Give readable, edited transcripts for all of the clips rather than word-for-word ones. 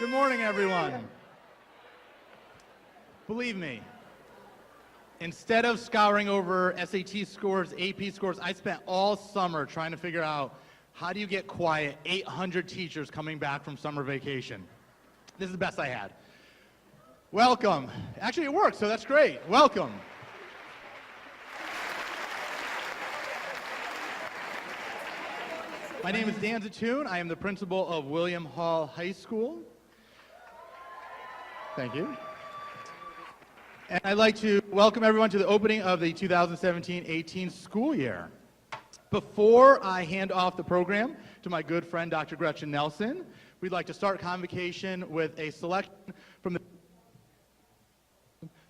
Good morning, everyone. Believe me, instead of scouring over SAT scores, AP scores, I spent all summer trying to figure out how do you get quiet 800 teachers coming back from summer vacation. This is the best I had. Welcome. Actually, it worked, so that's great. Welcome. My name is Dan Zatoon. I am the principal of William Hall High School. Thank you. And I'd like to welcome everyone to the opening of the 2017-18 school year. Before I hand off the program to my good friend, Dr. Gretchen Nelson, we'd like to start Convocation with a selection from the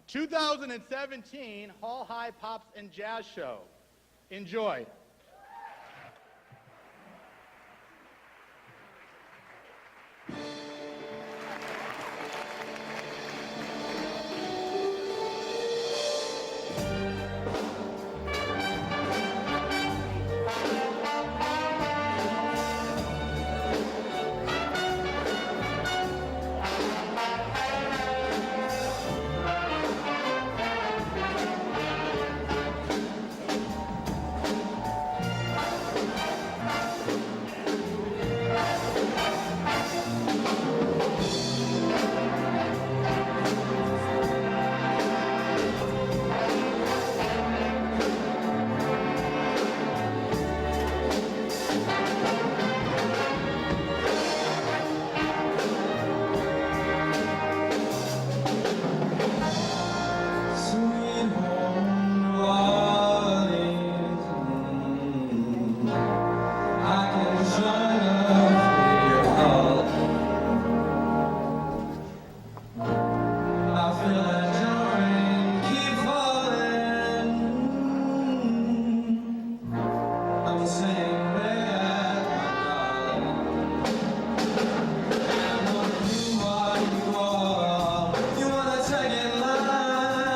2017 Hall High Pops and Jazz Show. Enjoy. Everybody.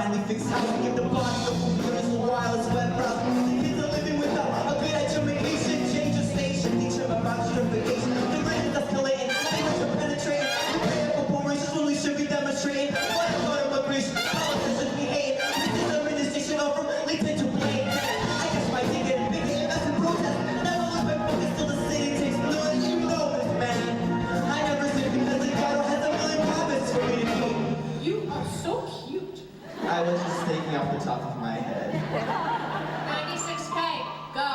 finally fix how we give the body the food for this wireless web browser. The kids are living without a good education. Change the station, teach them about gentrification. The rate is escalating, language are penetrating. Prepare for reparations when we should be demonstrating. What about immigration? Politicians we hate. This is administration over LinkedIn to blame. I guess my thing getting bigger, that's a protest. Never lose my focus till the city takes blue. And you know this, man. I never said because the ghetto has a million promises for me to keep. You are so cute. I was just thinking off the top of my head. 96K, go.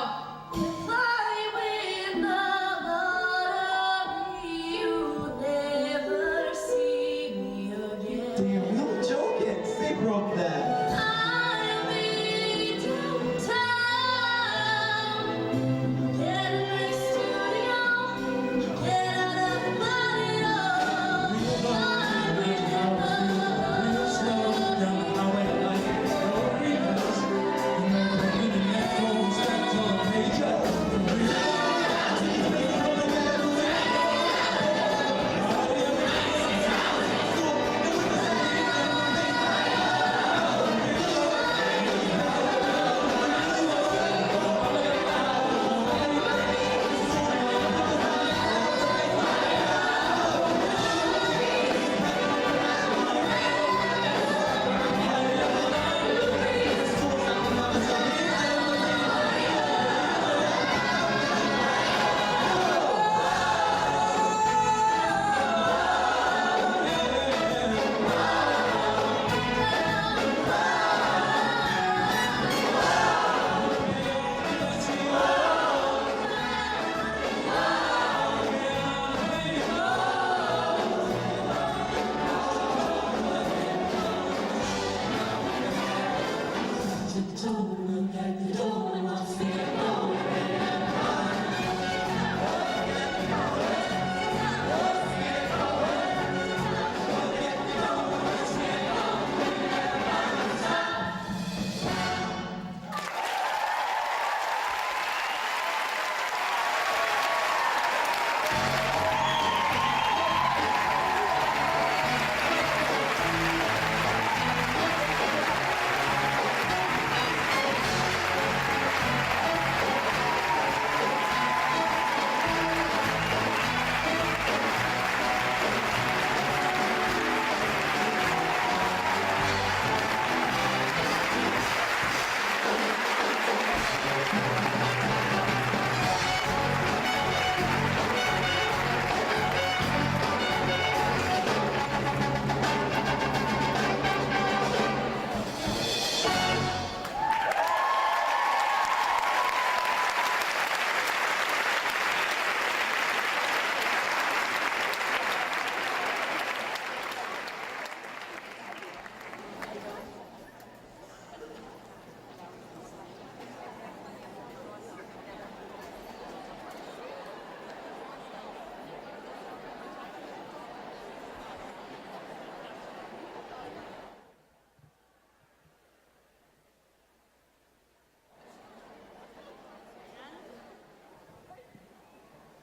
Fly with the lottery, you'll never see me again. Damn, no joking. They broke that. I'll be downtown, get a nice studio, get out of the body, fly with the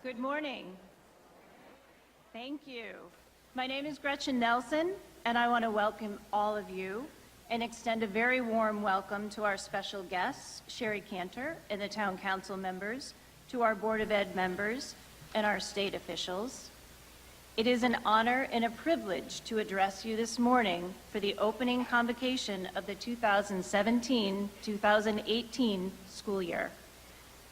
Good morning. Thank you. My name is Gretchen Nelson, and I want to welcome all of you and extend a very warm welcome to our special guests, Sherry Cantor and the Town Council members, to our Board of Ed members, and our state officials. It is an honor and a privilege to address you this morning for the opening convocation of the 2017-2018 school year.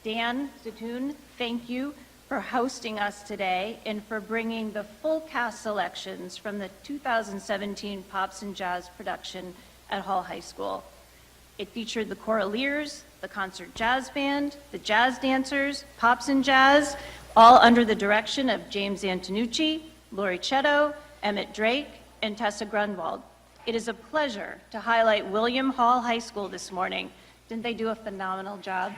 Dan Zatoun, thank you for hosting us today and for bringing the full cast selections from the 2017 Pops and Jazz production at Hall High School. It featured the Choraleers, the Concert Jazz Band, the Jazz Dancers, Pops and Jazz, all under the direction of James Antonucci, Lori Chetto, Emmett Drake, and Tessa Grunwald. It is a pleasure to highlight William Hall High School this morning. Didn't they do a phenomenal job?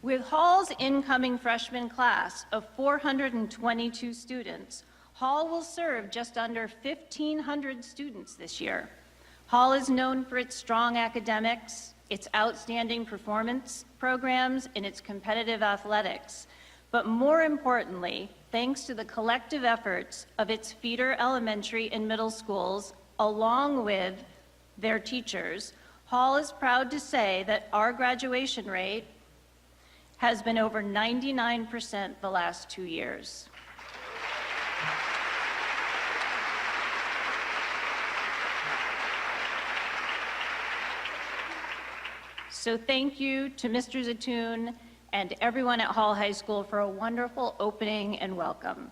With Hall's incoming freshman class of 422 students, Hall will serve just under 1,500 students this year. Hall is known for its strong academics, its outstanding performance programs, and its competitive athletics. But more importantly, thanks to the collective efforts of its feeder elementary and middle schools, along with their teachers, Hall is proud to say that our graduation rate has been over 99% the last 2 years. So thank you to Mr. Zatoun and everyone at Hall High School for a wonderful opening and welcome.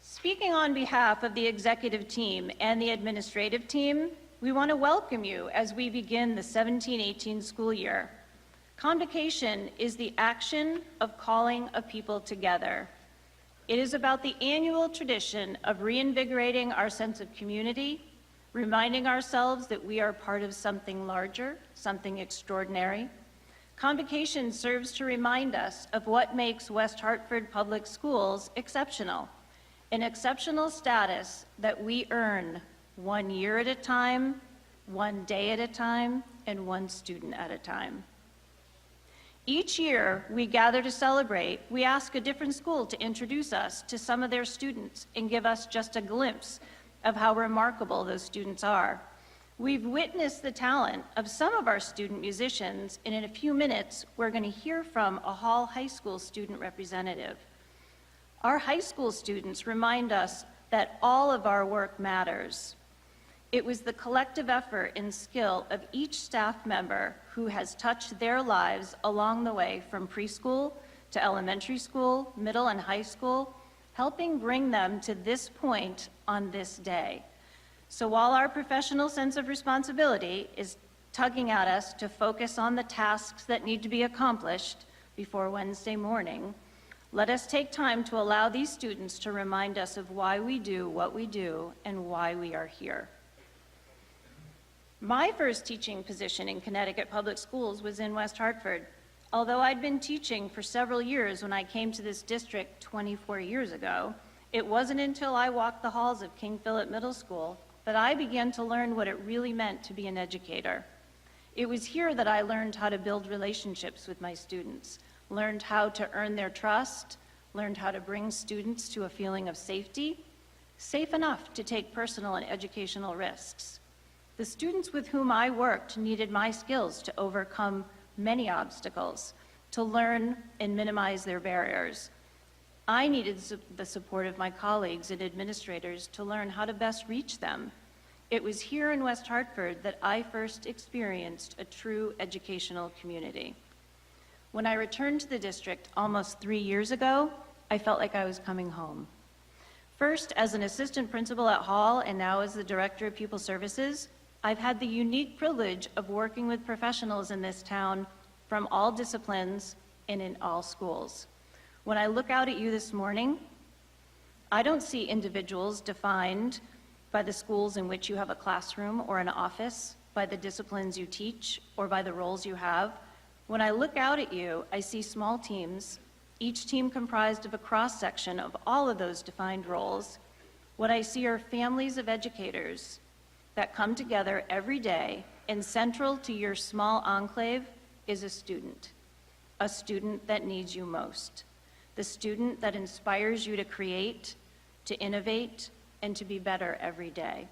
Speaking on behalf of the executive team and the administrative team, we want to welcome you as we begin the 17-18 school year. Convocation is the action of calling a people together. It is about the annual tradition of reinvigorating our sense of community, reminding ourselves that we are part of something larger, something extraordinary. Convocation serves to remind us of what makes West Hartford Public Schools exceptional, an exceptional status that we earn 1 year at a time, 1 day at a time, and 1 student at a time. Each year we gather to celebrate, we ask a different school to introduce us to some of their students and give us just a glimpse of how remarkable those students are. We've witnessed the talent of some of our student musicians, and in a few minutes, we're going to hear from a Hall High School student representative. Our high school students remind us that all of our work matters. It was the collective effort and skill of each staff member who has touched their lives along the way from preschool to elementary school, middle and high school, helping bring them to this point on this day. So while our professional sense of responsibility is tugging at us to focus on the tasks that need to be accomplished before Wednesday morning, let us take time to allow these students to remind us of why we do what we do and why we are here. My first teaching position in Connecticut Public Schools was in West Hartford. Although I'd been teaching for several years when I came to this district 24 years ago, it wasn't until I walked the halls of King Philip Middle School that I began to learn what it really meant to be an educator. It was here that I learned how to build relationships with my students, learned how to earn their trust, learned how to bring students to a feeling of safety, safe enough to take personal and educational risks. The students with whom I worked needed my skills to overcome many obstacles, to learn and minimize their barriers. I needed the support of my colleagues and administrators to learn how to best reach them. It was here in West Hartford that I first experienced a true educational community. When I returned to the district almost 3 years ago, I felt like I was coming home. First, as an assistant principal at Hall and now as the director of pupil services, I've had the unique privilege of working with professionals in this town from all disciplines and in all schools. When I look out at you this morning, I don't see individuals defined by the schools in which you have a classroom or an office, by the disciplines you teach, or by the roles you have. When I look out at you, I see small teams, each team comprised of a cross-section of all of those defined roles. What I see are families of educators that come together every day, and central to your small enclave is a student that needs you most, the student that inspires you to create, to innovate, and to be better every day.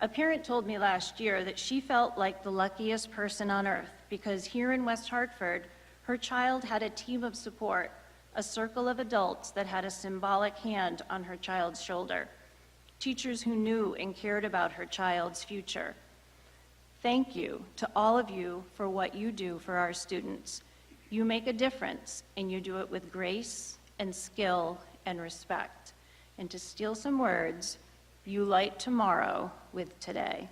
A parent told me last year that she felt like the luckiest person on earth because here in West Hartford, her child had a team of support, a circle of adults that had a symbolic hand on her child's shoulder, teachers who knew and cared about her child's future. Thank you to all of you for what you do for our students. You make a difference, and you do it with grace and skill and respect. And to steal some words, you light tomorrow with today.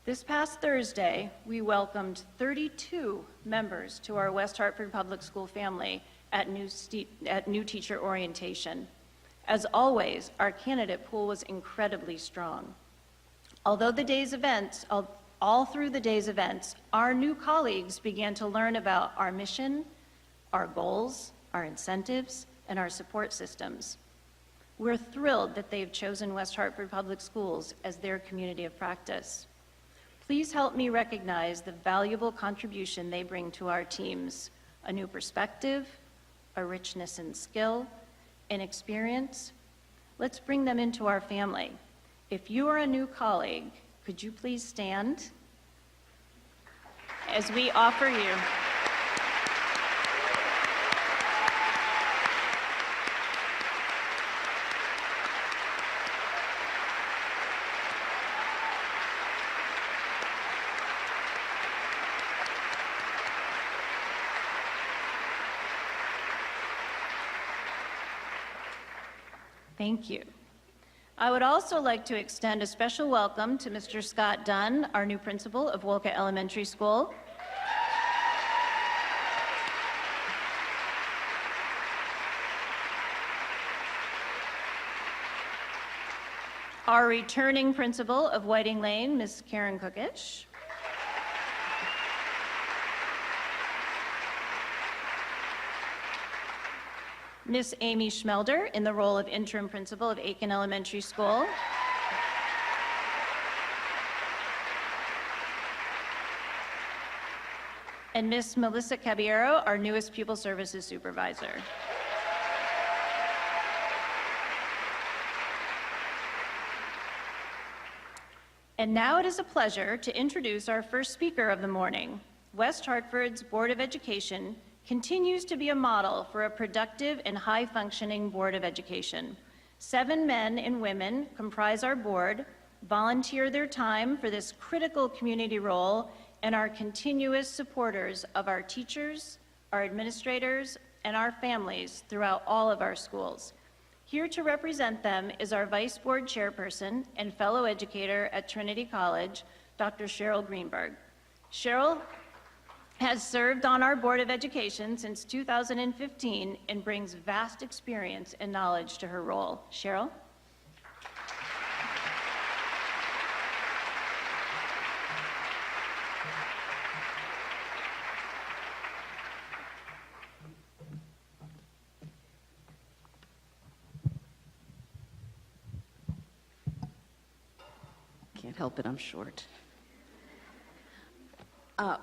This past Thursday, we welcomed 32 members to our West Hartford Public School family at new teacher orientation. As always, our candidate pool was incredibly strong. Although the day's events, all through the day's events, our new colleagues began to learn about our mission, our goals, our incentives, and our support systems. We're thrilled that they've chosen West Hartford Public Schools as their community of practice. Please help me recognize the valuable contribution they bring to our teams: a new perspective, a richness in skill, and experience. Let's bring them into our family. If you are a new colleague, could you please stand as we offer you Thank you. I would also like to extend a special welcome to Mr. Scott Dunn, our new principal of Wolcott Elementary School. Our returning principal of Whiting Lane, Ms. Karen Cookish. Miss Amy Schmelder in the role of interim principal of Aiken Elementary School. And Miss Melissa Caballero, our newest pupil services supervisor. And now it is a pleasure to introduce our first speaker of the morning. West Hartford's Board of Education continues to be a model for a productive and high-functioning Board of Education. 7 men and women comprise our board, volunteer their time for this critical community role, and are continuous supporters of our teachers, our administrators, and our families throughout all of our schools. Here to represent them is our Vice Board Chairperson and fellow educator at Trinity College, Dr. Cheryl Greenberg. Cheryl has served on our Board of Education since 2015 and brings vast experience and knowledge to her role. Cheryl? Can't help it, I'm short.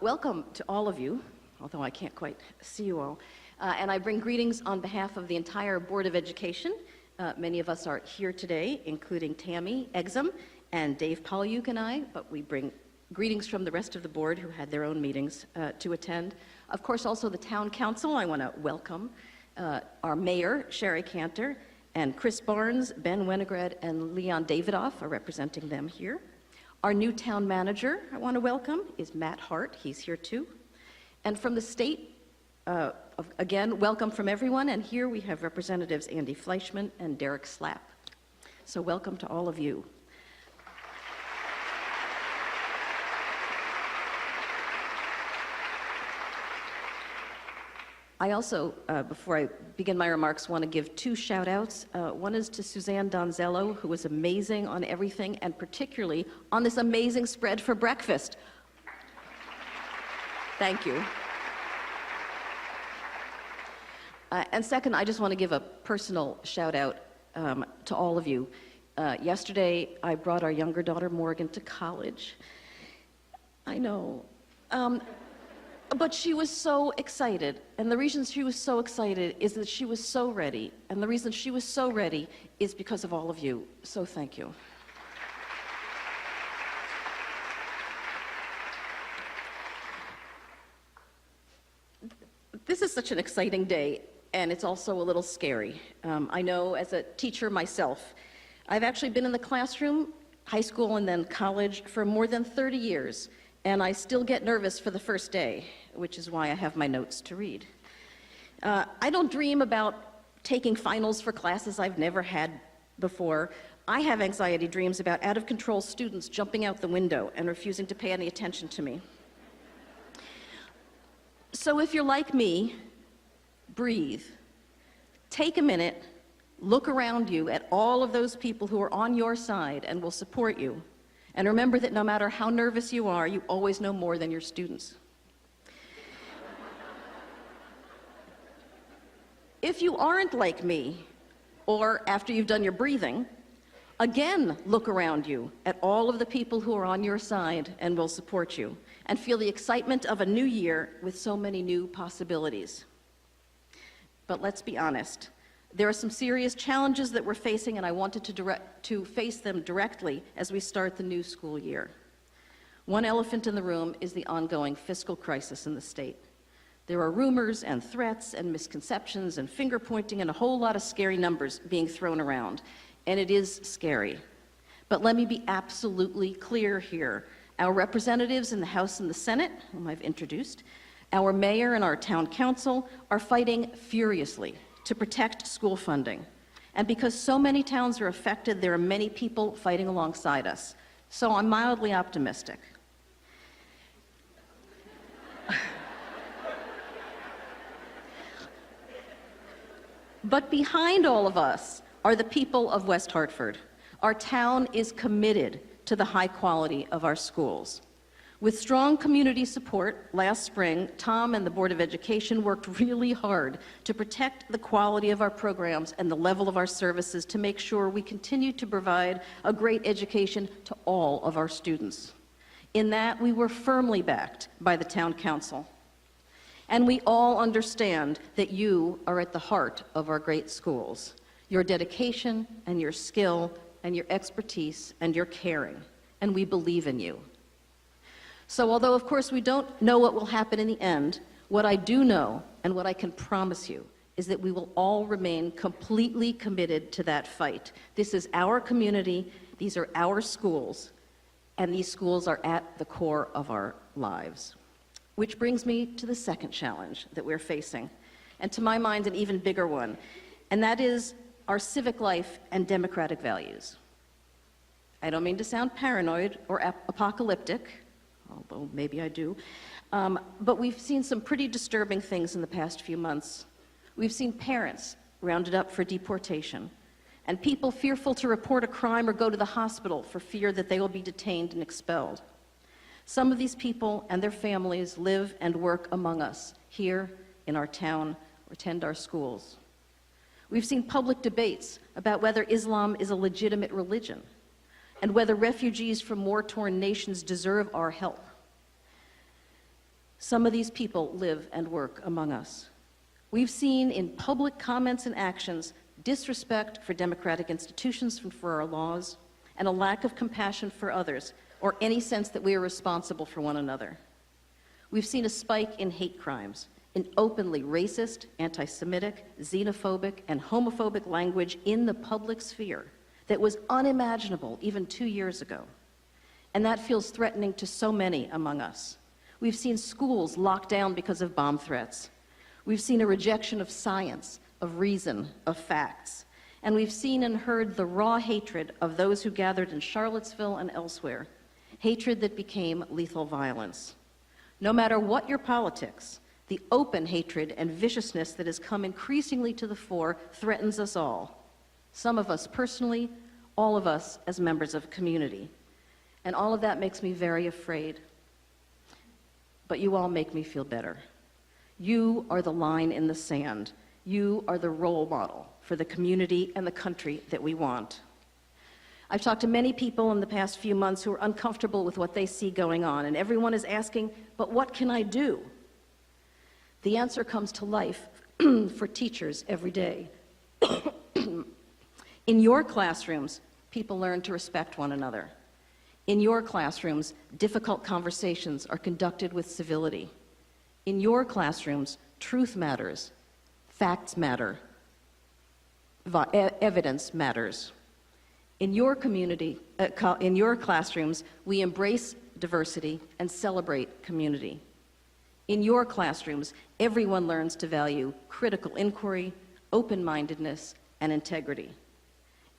Welcome to all of you, although I can't quite see you all. And I bring greetings on behalf of the entire Board of Education. Many of us are here today, including Tammy Exum and Dave Polyuk and I, but we bring greetings from the rest of the board who had their own meetings to attend. Of course, also the Town Council. I want to welcome our Mayor, Sherry Cantor, and Chris Barnes, Ben Wenegred, and Leon Davidoff are representing them here. Our new town manager I want to welcome is Matt Hart. He's here too. And from the state, again, welcome from everyone. And here we have Representatives Andy Fleischman and Derek Slapp. So welcome to all of you. I also, before I begin my remarks, want to give 2 shout-outs. One is to Suzanne Donzello, who was amazing on everything, and particularly on this amazing spread for breakfast. Thank you. And second, I just want to give a personal shout-out to all of you. Yesterday, I brought our younger daughter, Morgan, to college. I know. But she was so excited, and the reason she was so excited is that she was so ready, and the reason she was so ready is because of all of you, so thank you. This is such an exciting day, and it's also a little scary. I know as a teacher myself, I've actually been in the classroom, high school and then college, for more than 30 years. And I still get nervous for the first day, which is why I have my notes to read. I don't dream about taking finals for classes I've never had before. I have anxiety dreams about out-of-control students jumping out the window and refusing to pay any attention to me. So if you're like me, breathe. Take a minute, look around you at all of those people who are on your side and will support you. And remember that no matter how nervous you are, you always know more than your students. If you aren't like me, Or after you've done your breathing, again, look around you at all of the people who are on your side and will support you, and feel the excitement of a new year with so many new possibilities. But let's be honest, there are some serious challenges that we're facing, and I wanted to face them directly as we start the new school year. One elephant in the room is the ongoing fiscal crisis in the state. There are rumors and threats and misconceptions and finger-pointing and a whole lot of scary numbers being thrown around, and it is scary. But let me be absolutely clear here. Our representatives in the House and the Senate, whom I've introduced, our mayor and our town council are fighting furiously to protect school funding. And because so many towns are affected, there are many people fighting alongside us. So I'm mildly optimistic. But behind all of us are the people of West Hartford. Our town is committed to the high quality of our schools. With strong community support, last spring, Tom and the Board of Education worked really hard to protect the quality of our programs and the level of our services to make sure we continue to provide a great education to all of our students. In that, we were firmly backed by the town council. And we all understand that you are at the heart of our great schools. Your dedication and your skill and your expertise and your caring, and we believe in you. So although, of course, we don't know what will happen in the end, what I do know and what I can promise you is that we will all remain completely committed to that fight. This is our community, these are our schools, and these schools are at the core of our lives. Which brings me to the second challenge that we're facing, and to my mind, an even bigger one, and that is our civic life and democratic values. I don't mean to sound paranoid or apocalyptic, although maybe I do, but we've seen some pretty disturbing things in the past few months. We've seen parents rounded up for deportation, and people fearful to report a crime or go to the hospital for fear that they will be detained and expelled. Some of these people and their families live and work among us, here in our town, or attend our schools. We've seen public debates about whether Islam is a legitimate religion, and whether refugees from war-torn nations deserve our help. Some of these people live and work among us. We've seen in public comments and actions disrespect for democratic institutions and for our laws, and a lack of compassion for others, or any sense that we are responsible for one another. We've seen a spike in hate crimes, in openly racist, anti-Semitic, xenophobic, and homophobic language in the public sphere that was unimaginable even 2 years ago. And that feels threatening to so many among us. We've seen schools locked down because of bomb threats. We've seen a rejection of science, of reason, of facts. And we've seen and heard the raw hatred of those who gathered in Charlottesville and elsewhere, hatred that became lethal violence. No matter what your politics, the open hatred and viciousness that has come increasingly to the fore threatens us all. Some of us personally, all of us as members of a community. And all of that makes me very afraid. But you all make me feel better. You are the line in the sand. You are the role model for the community and the country that we want. I've talked to many people in the past few months who are uncomfortable with what they see going on, and everyone is asking, but what can I do? The answer comes to life for teachers every day. In your classrooms, people learn to respect one another. In your classrooms, difficult conversations are conducted with civility. In your classrooms, truth matters, facts matter, evidence matters. In your community, in your classrooms, we embrace diversity and celebrate community. In your classrooms, everyone learns to value critical inquiry, open-mindedness, and integrity.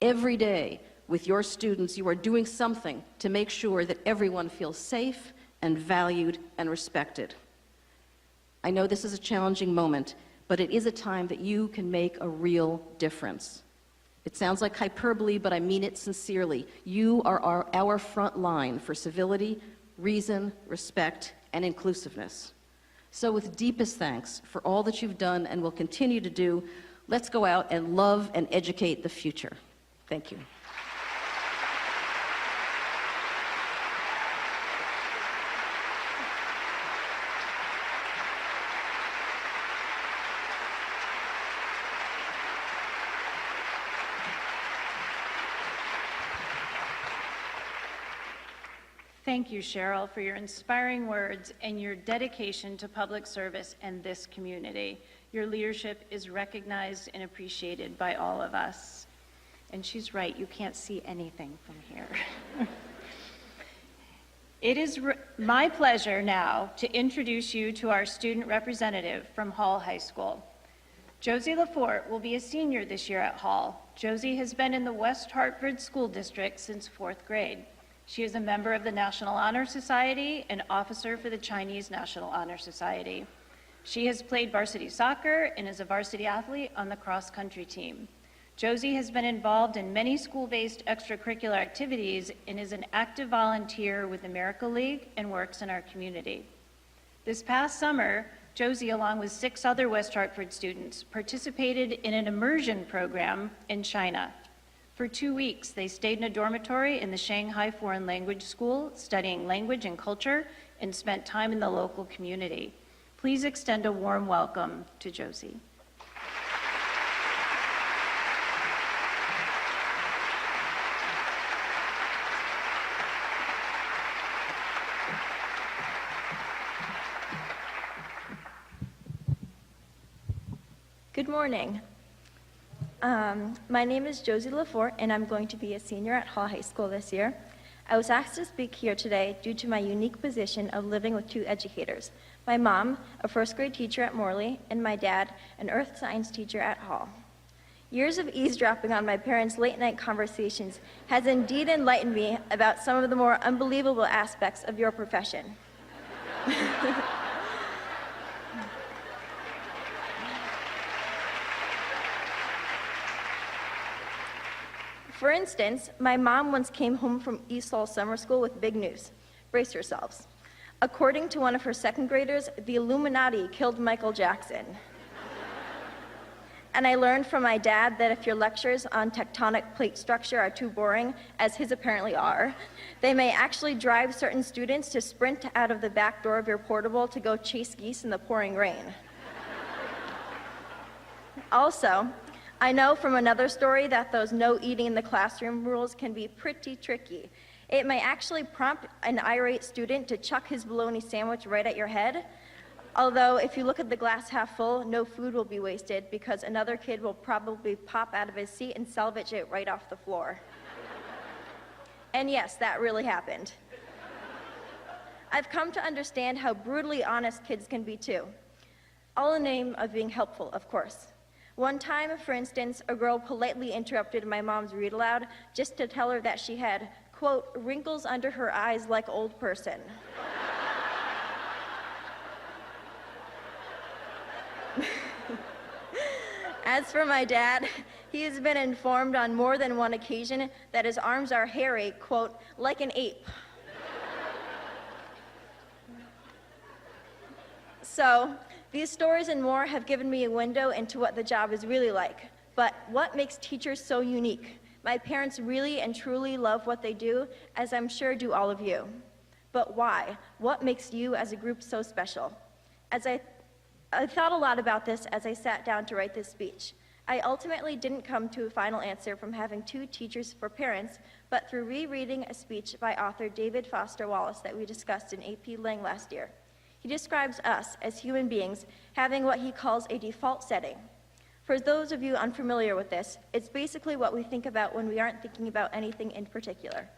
Every day, with your students, you are doing something to make sure that everyone feels safe and valued and respected. I know this is a challenging moment, but it is a time that you can make a real difference. It sounds like hyperbole, but I mean it sincerely. You are our front line for civility, reason, respect, and inclusiveness. So with deepest thanks for all that you've done and will continue to do, Let's go out and love and educate the future. Thank you. Thank you, Cheryl, for your inspiring words and your dedication to public service and this community. Your leadership is recognized and appreciated by all of us. And she's right, you can't see anything from here. It is my pleasure now to introduce you to our student representative from Hall High School. Josie Lafort will be a senior this year at Hall. Josie has been in the West Hartford School District since 4th grade. She is a member of the National Honor Society and officer for the Chinese National Honor Society. She has played varsity soccer and is a varsity athlete on the cross-country team. Josie has been involved in many school-based extracurricular activities and is an active volunteer with America League and works in our community. This past summer, Josie, along with 6 other West Hartford students, participated in an immersion program in China. For 2 weeks, they stayed in a dormitory in the Shanghai Foreign Language School, studying language and culture, and spent time in the local community. Please extend a warm welcome to Josie. Good morning. My name is Josie Lafort, and I'm going to be a senior at Hall High School this year. I was asked to speak here today due to my unique position of living with 2 educators. My mom, a 1st grade teacher at Morley, and my dad, an earth science teacher at Hall. Years of eavesdropping on my parents' late-night conversations has indeed enlightened me about some of the more unbelievable aspects of your profession. For instance, my mom once came home from East Hall Summer School with big news. Brace yourselves. According to one of her 2nd graders, the Illuminati killed Michael Jackson. And I learned from my dad that if your lectures on tectonic plate structure are too boring, as his apparently are, they may actually drive certain students to sprint out of the back door of your portable to go chase geese in the pouring rain. Also, I know from another story that those no eating in the classroom rules can be pretty tricky. It may actually prompt an irate student to chuck his bologna sandwich right at your head. Although if you look at the glass half full, no food will be wasted because another kid will probably pop out of his seat and salvage it right off the floor. And yes, that really happened. I've come to understand how brutally honest kids can be too. All in the name of being helpful, of course. One time, for instance, a girl politely interrupted my mom's read aloud just to tell her that she had, quote, wrinkles under her eyes like old person. As for my dad, he has been informed on more than one occasion that his arms are hairy, quote, like an ape. So, these stories and more have given me a window into what the job is really like. But what makes teachers so unique? My parents really and truly love what they do, as I'm sure do all of you. But why? What makes you as a group so special? As I thought a lot about this as I sat down to write this speech. I ultimately didn't come to a final answer from having 2 teachers for parents, but through rereading a speech by author David Foster Wallace that we discussed in AP Lang last year. He describes us as human beings having what he calls a default setting. For those of you unfamiliar with this, it's basically what we think about when we aren't thinking about anything in particular.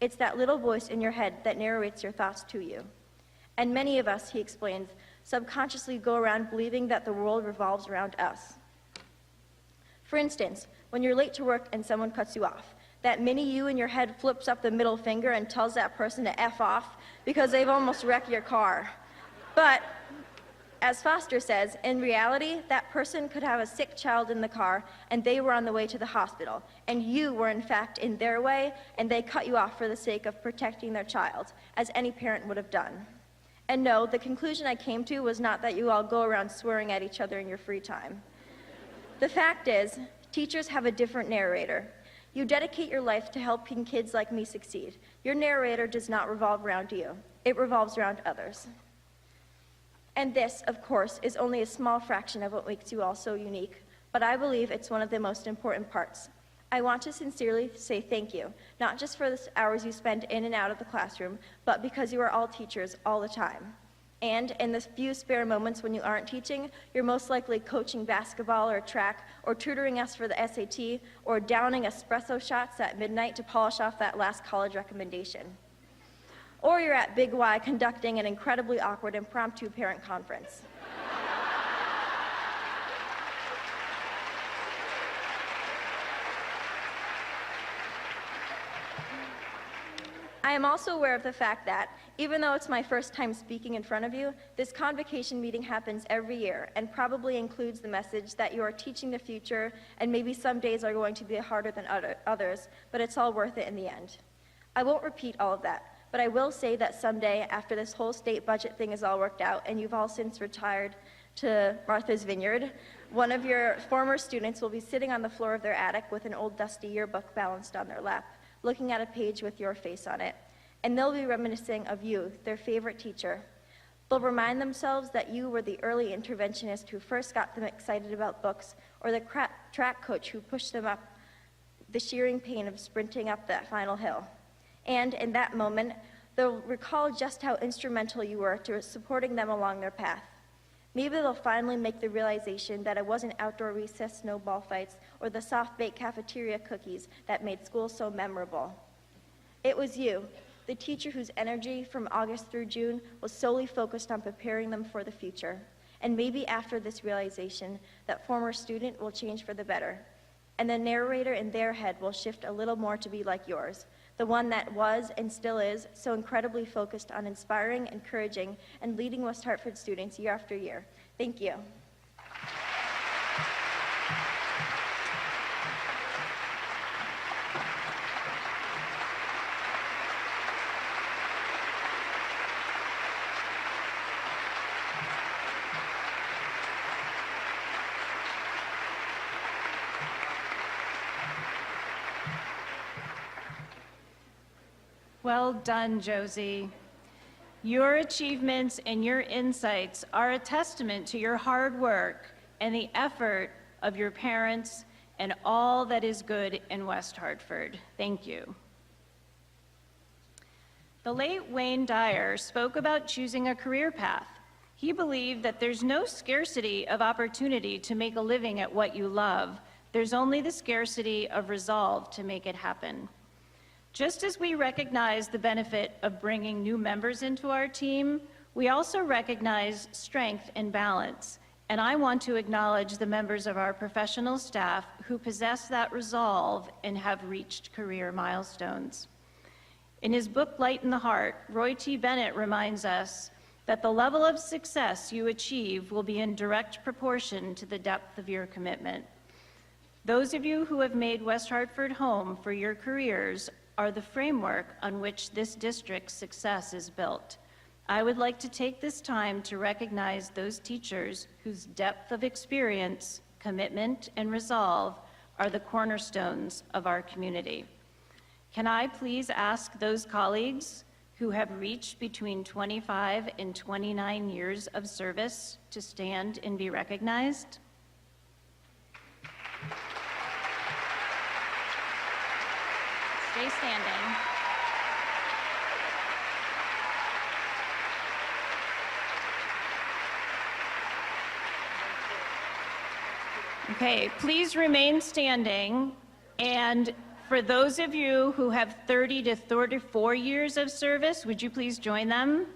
It's that little voice in your head that narrates your thoughts to you. And many of us, he explains, subconsciously go around believing that the world revolves around us. For instance, when you're late to work and someone cuts you off, that mini you in your head flips up the middle finger and tells that person to F off because they've almost wrecked your car. But, as Foster says, in reality, that person could have a sick child in the car and they were on the way to the hospital, and you were in fact in their way, and they cut you off for the sake of protecting their child, as any parent would have done. And no, the conclusion I came to was not that you all go around swearing at each other in your free time. The fact is, teachers have a different narrator. You dedicate your life to helping kids like me succeed. Your narrator does not revolve around you. It revolves around others. And this, of course, is only a small fraction of what makes you all so unique, but I believe it's one of the most important parts. I want to sincerely say thank you, not just for the hours you spend in and out of the classroom, but because you are all teachers all the time. And in the few spare moments when you aren't teaching, you're most likely coaching basketball or track, or tutoring us for the SAT, or downing espresso shots at midnight to polish off that last college recommendation. Or you're at Big Y conducting an incredibly awkward impromptu parent conference. I am also aware of the fact that, even though it's my first time speaking in front of you, this convocation meeting happens every year and probably includes the message that you are teaching the future and maybe some days are going to be harder than others, but it's all worth it in the end. I won't repeat all of that, but I will say that someday, after this whole state budget thing is all worked out and you've all since retired to Martha's Vineyard, one of your former students will be sitting on the floor of their attic with an old dusty yearbook balanced on their lap, looking at a page with your face on it. And they'll be reminiscing of you, their favorite teacher. They'll remind themselves that you were the early interventionist who first got them excited about books, or the track coach who pushed them up the shearing pain of sprinting up that final hill. And in that moment, they'll recall just how instrumental you were to supporting them along their path. Maybe they'll finally make the realization that it wasn't outdoor recess snowball fights or the soft-baked cafeteria cookies that made school so memorable. It was you, the teacher whose energy from August through June was solely focused on preparing them for the future. And maybe after this realization, that former student will change for the better. And the narrator in their head will shift a little more to be like yours, the one that was and still is so incredibly focused on inspiring, encouraging, and leading West Hartford students year after year. Thank you. Well done, Josie. Your achievements and your insights are a testament to your hard work and the effort of your parents and all that is good in West Hartford. Thank you. The late Wayne Dyer spoke about choosing a career path. He believed that there's no scarcity of opportunity to make a living at what you love. There's only the scarcity of resolve to make it happen. Just as we recognize the benefit of bringing new members into our team, we also recognize strength and balance. And I want to acknowledge the members of our professional staff who possess that resolve and have reached career milestones. In his book, Light in the Heart, Roy T. Bennett reminds us that the level of success you achieve will be in direct proportion to the depth of your commitment. Those of you who have made West Hartford home for your careers are the framework on which this district's success is built. I would like to take this time to recognize those teachers whose depth of experience, commitment, and resolve are the cornerstones of our community. Can I please ask those colleagues who have reached between 25 and 29 years of service to stand and be recognized? Stay standing. Okay, please remain standing. And for those of you who have 30 to 34 years of service, would you please join them?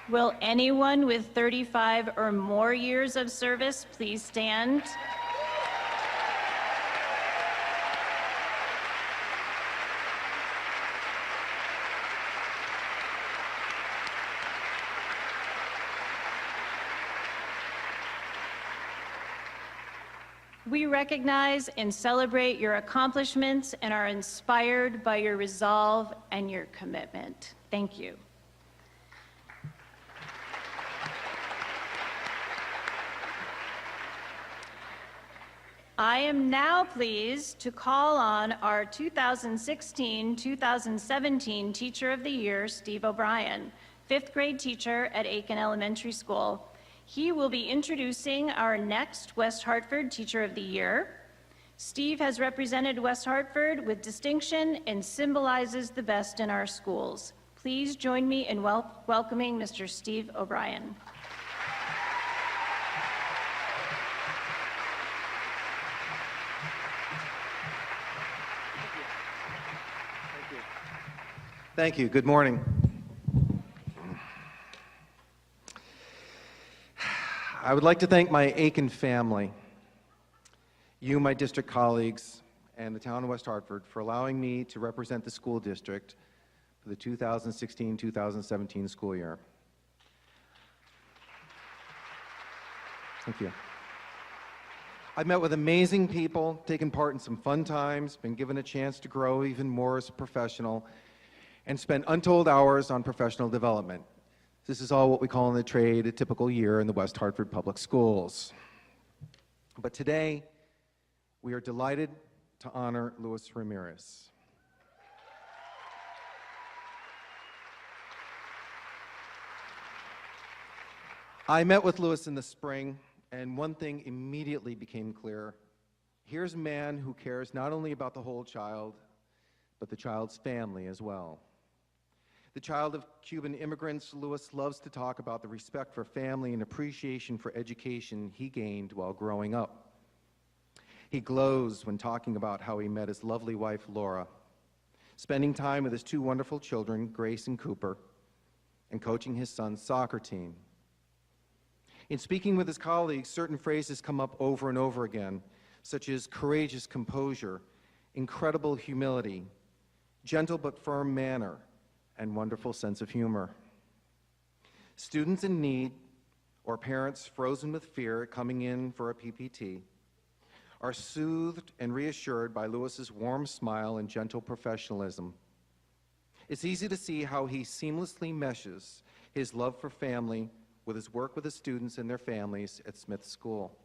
Will anyone with 35 or more years of service please stand? We recognize and celebrate your accomplishments and are inspired by your resolve and your commitment. Thank you. I am now pleased to call on our 2016-2017 Teacher of the Year, Steve O'Brien, 5th grade teacher at Aiken Elementary School. He will be introducing our next West Hartford Teacher of the Year. Steve has represented West Hartford with distinction and symbolizes the best in our schools. Please join me in welcoming Mr. Steve O'Brien. Thank you. Good morning. I would like to thank my Aiken family, you, my district colleagues, and the town of West Hartford for allowing me to represent the school district for the 2016-2017 school year. Thank you. I've met with amazing people, taken part in some fun times, been given a chance to grow even more as a professional, and spent untold hours on professional development. This is all what we call in the trade a typical year in the West Hartford Public Schools. But today, we are delighted to honor Luis Ramirez. I met with Luis in the spring, and one thing immediately became clear. Here's a man who cares not only about the whole child, but the child's family as well. The child of Cuban immigrants, Luis loves to talk about the respect for family and appreciation for education he gained while growing up. He glows when talking about how he met his lovely wife, Laura, spending time with his two wonderful children, Grace and Cooper, and coaching his son's soccer team. In speaking with his colleagues, certain phrases come up over and over again, such as courageous composure, incredible humility, gentle but firm manner, and wonderful sense of humor. Students in need or parents frozen with fear coming in for a PPT are soothed and reassured by Luis's warm smile and gentle professionalism. It's easy to see how he seamlessly meshes his love for family with his work with the students and their families at Smith School.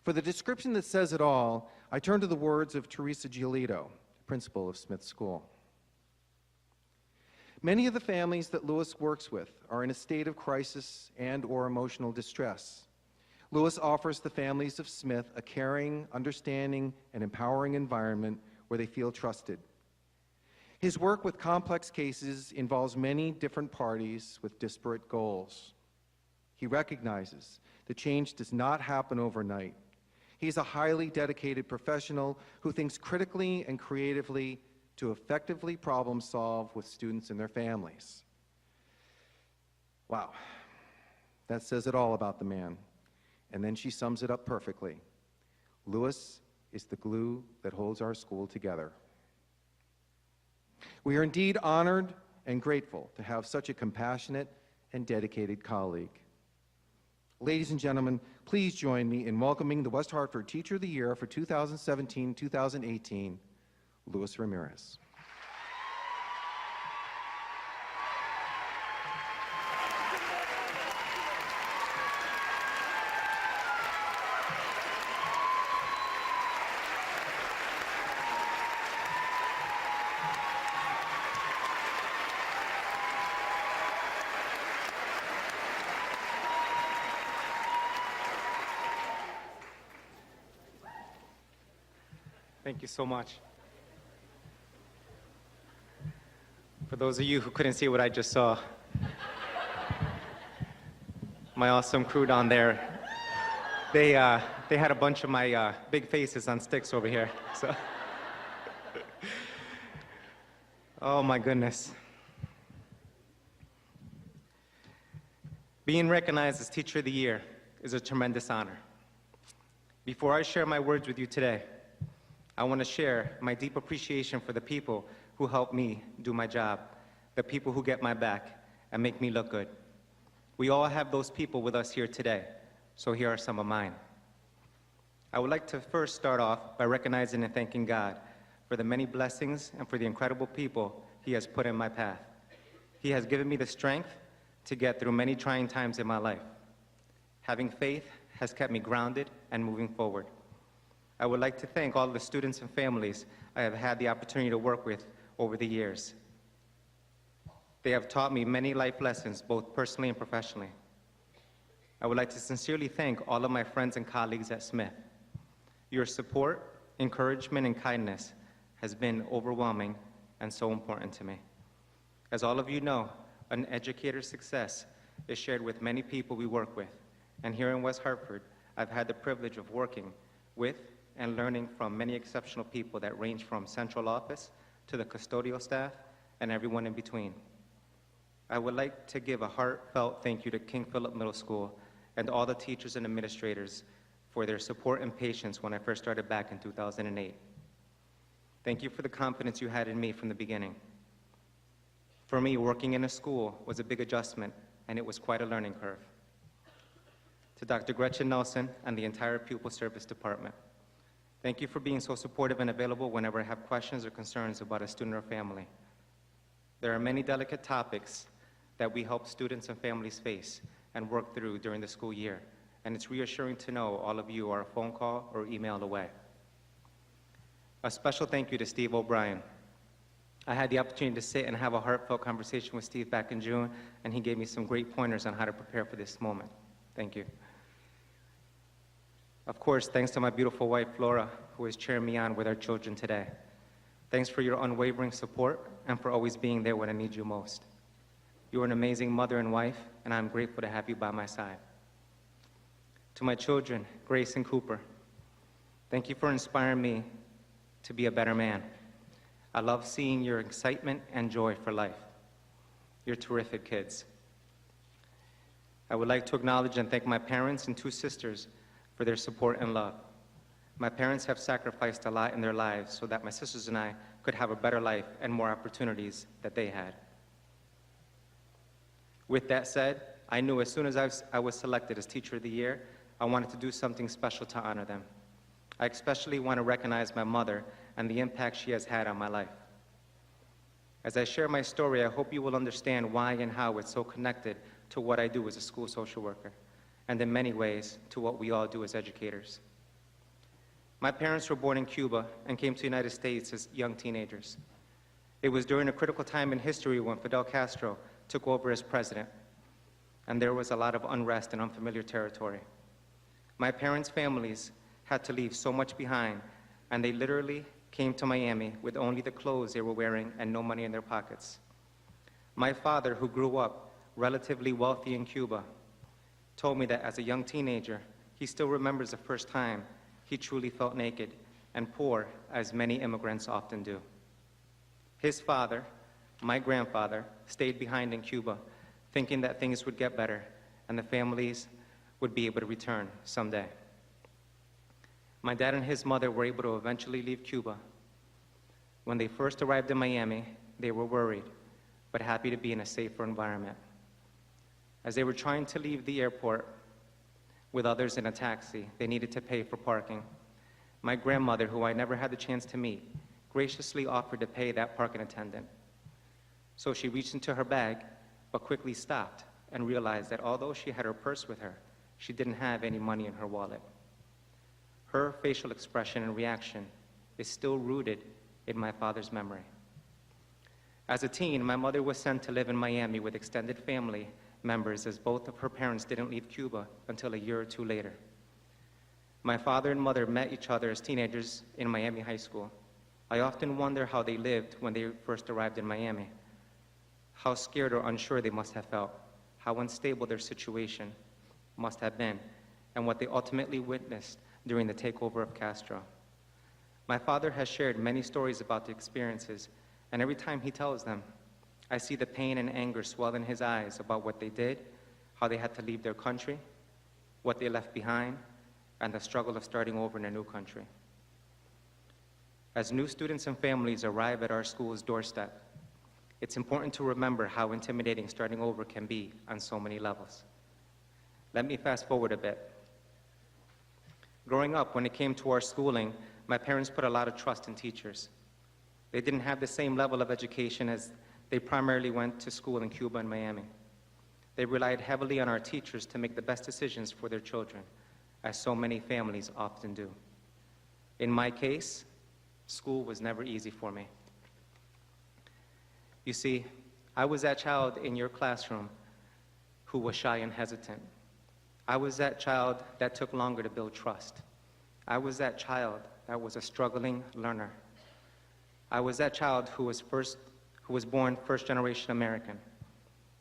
For the description that says it all, I turn to the words of Teresa Giolito, principal of Smith School. Many of the families that Luis works with are in a state of crisis and/or emotional distress. Luis offers the families of Smith a caring, understanding, and empowering environment where they feel trusted. His work with complex cases involves many different parties with disparate goals. He recognizes that change does not happen overnight. He's a highly dedicated professional who thinks critically and creatively to effectively problem solve with students and their families. Wow, that says it all about the man. And then she sums it up perfectly. Luis is the glue that holds our school together. We are indeed honored and grateful to have such a compassionate and dedicated colleague. Ladies and gentlemen, please join me in welcoming the West Hartford Teacher of the Year for 2017-2018, Luis Ramirez. Thank you so much. For those of you who couldn't see what I just saw, my awesome crew down there, they had a bunch of my big faces on sticks over here. So, oh my goodness. Being recognized as Teacher of the Year is a tremendous honor. Before I share my words with you today, I want to share my deep appreciation for the people who help me do my job, the people who get my back and make me look good. We all have those people with us here today, so here are some of mine. I would like to first start off by recognizing and thanking God for the many blessings and for the incredible people He has put in my path. He has given me the strength to get through many trying times in my life. Having faith has kept me grounded and moving forward. I would like to thank all the students and families I have had the opportunity to work with over the years. They have taught me many life lessons, both personally and professionally. I would like to sincerely thank all of my friends and colleagues at Smith. Your support, encouragement, and kindness has been overwhelming and so important to me. As all of you know, an educator's success is shared with many people we work with. And here in West Hartford, I've had the privilege of working with and learning from many exceptional people that range from central office to the custodial staff and everyone in between. I would like to give a heartfelt thank you to King Philip Middle School and all the teachers and administrators for their support and patience when I first started back in 2008. Thank you for the confidence you had in me from the beginning. For me, working in a school was a big adjustment, and it was quite a learning curve. To Dr. Gretchen Nelson and the entire Pupil Service Department, thank you for being so supportive and available whenever I have questions or concerns about a student or family. There are many delicate topics that we help students and families face and work through during the school year, and it's reassuring to know all of you are a phone call or email away. A special thank you to Steve O'Brien. I had the opportunity to sit and have a heartfelt conversation with Steve back in June, and he gave me some great pointers on how to prepare for this moment. Thank you. Of course, thanks to my beautiful wife, Flora, who is cheering me on with our children today. Thanks for your unwavering support and for always being there when I need you most. You are an amazing mother and wife, and I'm grateful to have you by my side. To my children, Grace and Cooper, thank you for inspiring me to be a better man. I love seeing your excitement and joy for life. You're terrific kids. I would like to acknowledge and thank my parents and two sisters for their support and love. My parents have sacrificed a lot in their lives so that my sisters and I could have a better life and more opportunities that they had. With that said, I knew as soon as I was selected as Teacher of the Year, I wanted to do something special to honor them. I especially want to recognize my mother and the impact she has had on my life. As I share my story, I hope you will understand why and how it's so connected to what I do as a school social worker, and in many ways, to what we all do as educators. My parents were born in Cuba and came to the United States as young teenagers. It was during a critical time in history when Fidel Castro took over as president, and there was a lot of unrest and unfamiliar territory. My parents' families had to leave so much behind, and they literally came to Miami with only the clothes they were wearing and no money in their pockets. My father, who grew up relatively wealthy in Cuba, told me that as a young teenager, he still remembers the first time he truly felt naked and poor, as many immigrants often do. His father, my grandfather, stayed behind in Cuba, thinking that things would get better and the families would be able to return someday. My dad and his mother were able to eventually leave Cuba. When they first arrived in Miami, they were worried, but happy to be in a safer environment. As they were trying to leave the airport with others in a taxi, they needed to pay for parking. My grandmother, who I never had the chance to meet, graciously offered to pay that parking attendant. So she reached into her bag, but quickly stopped and realized that although she had her purse with her, she didn't have any money in her wallet. Her facial expression and reaction is still rooted in my father's memory. As a teen, my mother was sent to live in Miami with extended family members, as both of her parents didn't leave Cuba until a year or two later. My father and mother met each other as teenagers in Miami High School. I often wonder how they lived when they first arrived in Miami, how scared or unsure they must have felt, how unstable their situation must have been, and what they ultimately witnessed during the takeover of Castro. My father has shared many stories about the experiences, and every time he tells them, I see the pain and anger swell in his eyes about what they did, how they had to leave their country, what they left behind, and the struggle of starting over in a new country. As new students and families arrive at our school's doorstep, it's important to remember how intimidating starting over can be on so many levels. Let me fast forward a bit. Growing up, when it came to our schooling, my parents put a lot of trust in teachers. They didn't have the same level of education as they primarily went to school in Cuba and Miami. They relied heavily on our teachers to make the best decisions for their children, as so many families often do. In my case, school was never easy for me. You see, I was that child in your classroom who was shy and hesitant. I was that child that took longer to build trust. I was that child that was a struggling learner. I was that child who was born first-generation American.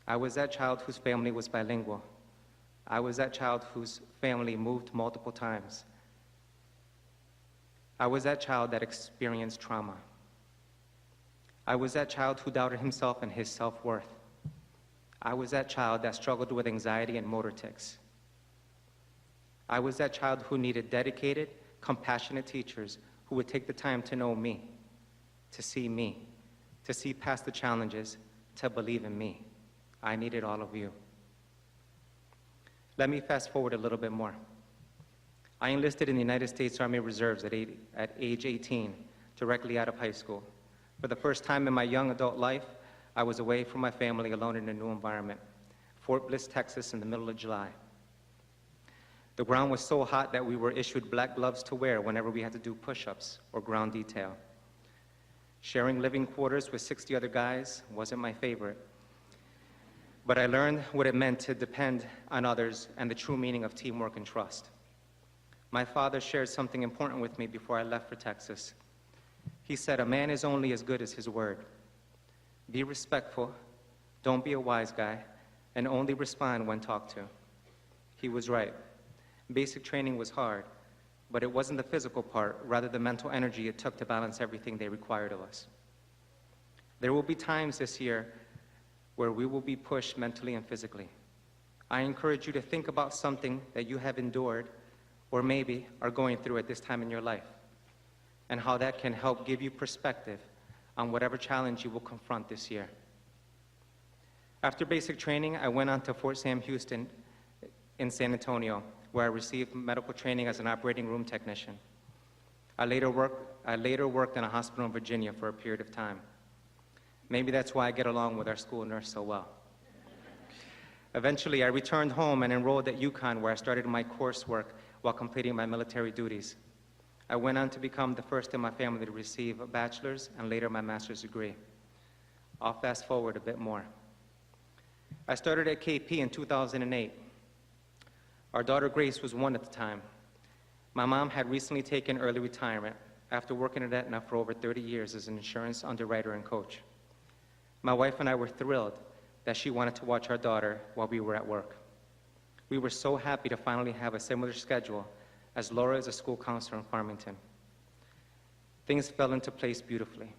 I was that child whose family was bilingual. I was that child whose family moved multiple times. I was that child that experienced trauma. I was that child who doubted himself and his self-worth. I was that child that struggled with anxiety and motor tics. I was that child who needed dedicated, compassionate teachers who would take the time to know me, to see past the challenges, to believe in me. I needed all of you. Let me fast forward a little bit more. I enlisted in the United States Army Reserves at age 18, directly out of high school. For the first time in my young adult life, I was away from my family alone in a new environment, Fort Bliss, Texas, in the middle of July. The ground was so hot that we were issued black gloves to wear whenever we had to do push-ups or ground detail. Sharing living quarters with 60 other guys wasn't my favorite, but I learned what it meant to depend on others and the true meaning of teamwork and trust. My father shared something important with me before I left for Texas. He said, "A man is only as good as his word. Be respectful, don't be a wise guy, and only respond when talked to." He was right. Basic training was hard, but it wasn't the physical part, rather the mental energy it took to balance everything they required of us. There will be times this year where we will be pushed mentally and physically. I encourage you to think about something that you have endured or maybe are going through at this time in your life, and how that can help give you perspective on whatever challenge you will confront this year. After basic training, I went on to Fort Sam Houston in San Antonio, where I received medical training as an operating room technician. I later worked in a hospital in Virginia for a period of time. Maybe that's why I get along with our school nurse so well. Eventually, I returned home and enrolled at UConn, where I started my coursework while completing my military duties. I went on to become the first in my family to receive a bachelor's and later my master's degree. I'll fast forward a bit more. I started at KP in 2008. Our daughter Grace was 1 at the time. My mom had recently taken early retirement after working at Aetna for over 30 years as an insurance underwriter and coach. My wife and I were thrilled that she wanted to watch our daughter while we were at work. We were so happy to finally have a similar schedule, as Laura is a school counselor in Farmington. Things fell into place beautifully.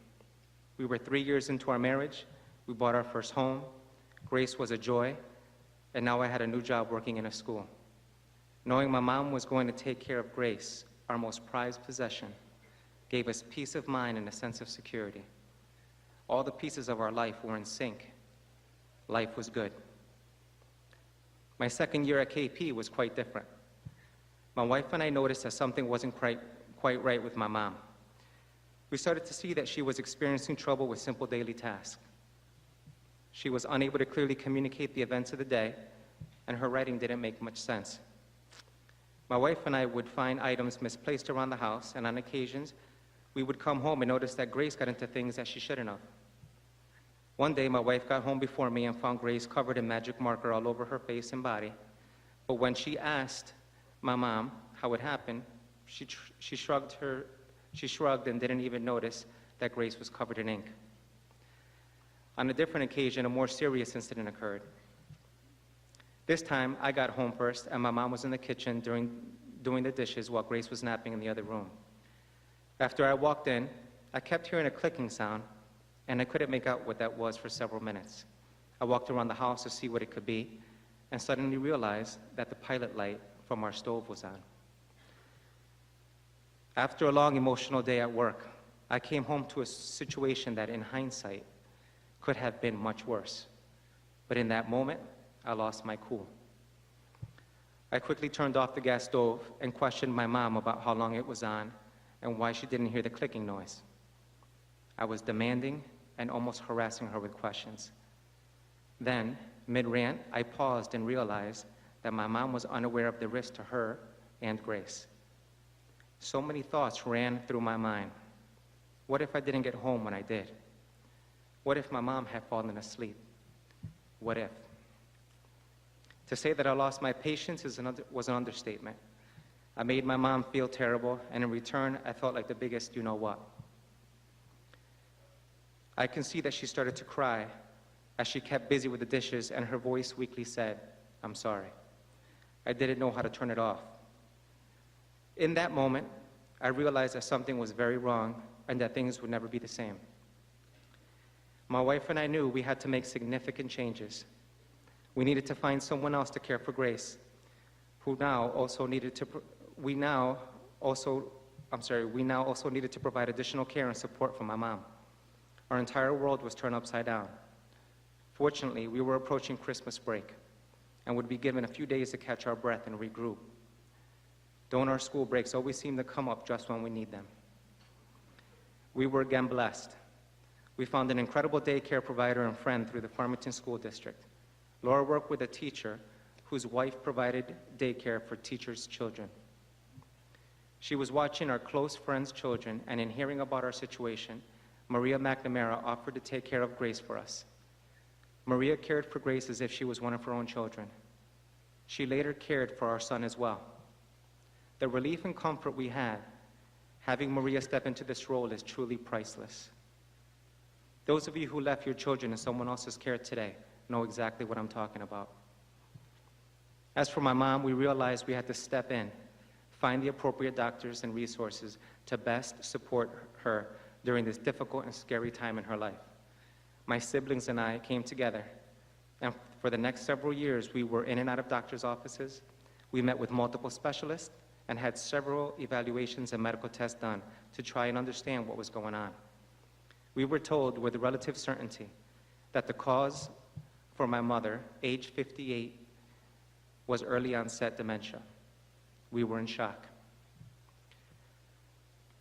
We were 3 years into our marriage. We bought our first home. Grace was a joy, and now I had a new job working in a school. Knowing my mom was going to take care of Grace, our most prized possession, gave us peace of mind and a sense of security. All the pieces of our life were in sync. Life was good. My second year at KP was quite different. My wife and I noticed that something wasn't quite right with my mom. We started to see that she was experiencing trouble with simple daily tasks. She was unable to clearly communicate the events of the day, and her writing didn't make much sense. My wife and I would find items misplaced around the house, and on occasions, we would come home and notice that Grace got into things that she shouldn't have. One day, my wife got home before me and found Grace covered in magic marker all over her face and body. But when she asked my mom how it happened, she shrugged and didn't even notice that Grace was covered in ink. On a different occasion, a more serious incident occurred. This time, I got home first, and my mom was in the kitchen doing the dishes while Grace was napping in the other room. After I walked in, I kept hearing a clicking sound, and I couldn't make out what that was for several minutes. I walked around the house to see what it could be, and suddenly realized that the pilot light from our stove was on. After a long emotional day at work, I came home to a situation that, in hindsight, could have been much worse. But in that moment, I lost my cool. I quickly turned off the gas stove and questioned my mom about how long it was on and why she didn't hear the clicking noise. I was demanding and almost harassing her with questions. Then, mid-rant, I paused and realized that my mom was unaware of the risk to her and Grace. So many thoughts ran through my mind. What if I didn't get home when I did? What if my mom had fallen asleep? What if? To say that I lost my patience was an understatement. I made my mom feel terrible, and in return, I felt like the biggest you-know-what. I can see that she started to cry as she kept busy with the dishes, and her voice weakly said, "I'm sorry." I didn't know how to turn it off. In that moment, I realized that something was very wrong and that things would never be the same. My wife and I knew we had to make significant changes. We needed to find someone else to care for Grace, we now also needed to provide additional care and support for my mom. Our entire world was turned upside down. Fortunately, we were approaching Christmas break and would be given a few days to catch our breath and regroup. Don't our school breaks always seem to come up just when we need them? We were again blessed. We found an incredible daycare provider and friend through the Farmington School District. Laura worked with a teacher whose wife provided daycare for teachers' children. She was watching our close friends' children, and in hearing about our situation, Maria McNamara offered to take care of Grace for us. Maria cared for Grace as if she was one of her own children. She later cared for our son as well. The relief and comfort we had having Maria step into this role is truly priceless. Those of you who left your children in someone else's care today know exactly what I'm talking about. As for my mom, we realized we had to step in, find the appropriate doctors and resources to best support her during this difficult and scary time in her life. My siblings and I came together, and for the next several years, we were in and out of doctors' offices. We met with multiple specialists and had several evaluations and medical tests done to try and understand what was going on. We were told with relative certainty that the cause for my mother, age 58, was early onset dementia. We were in shock.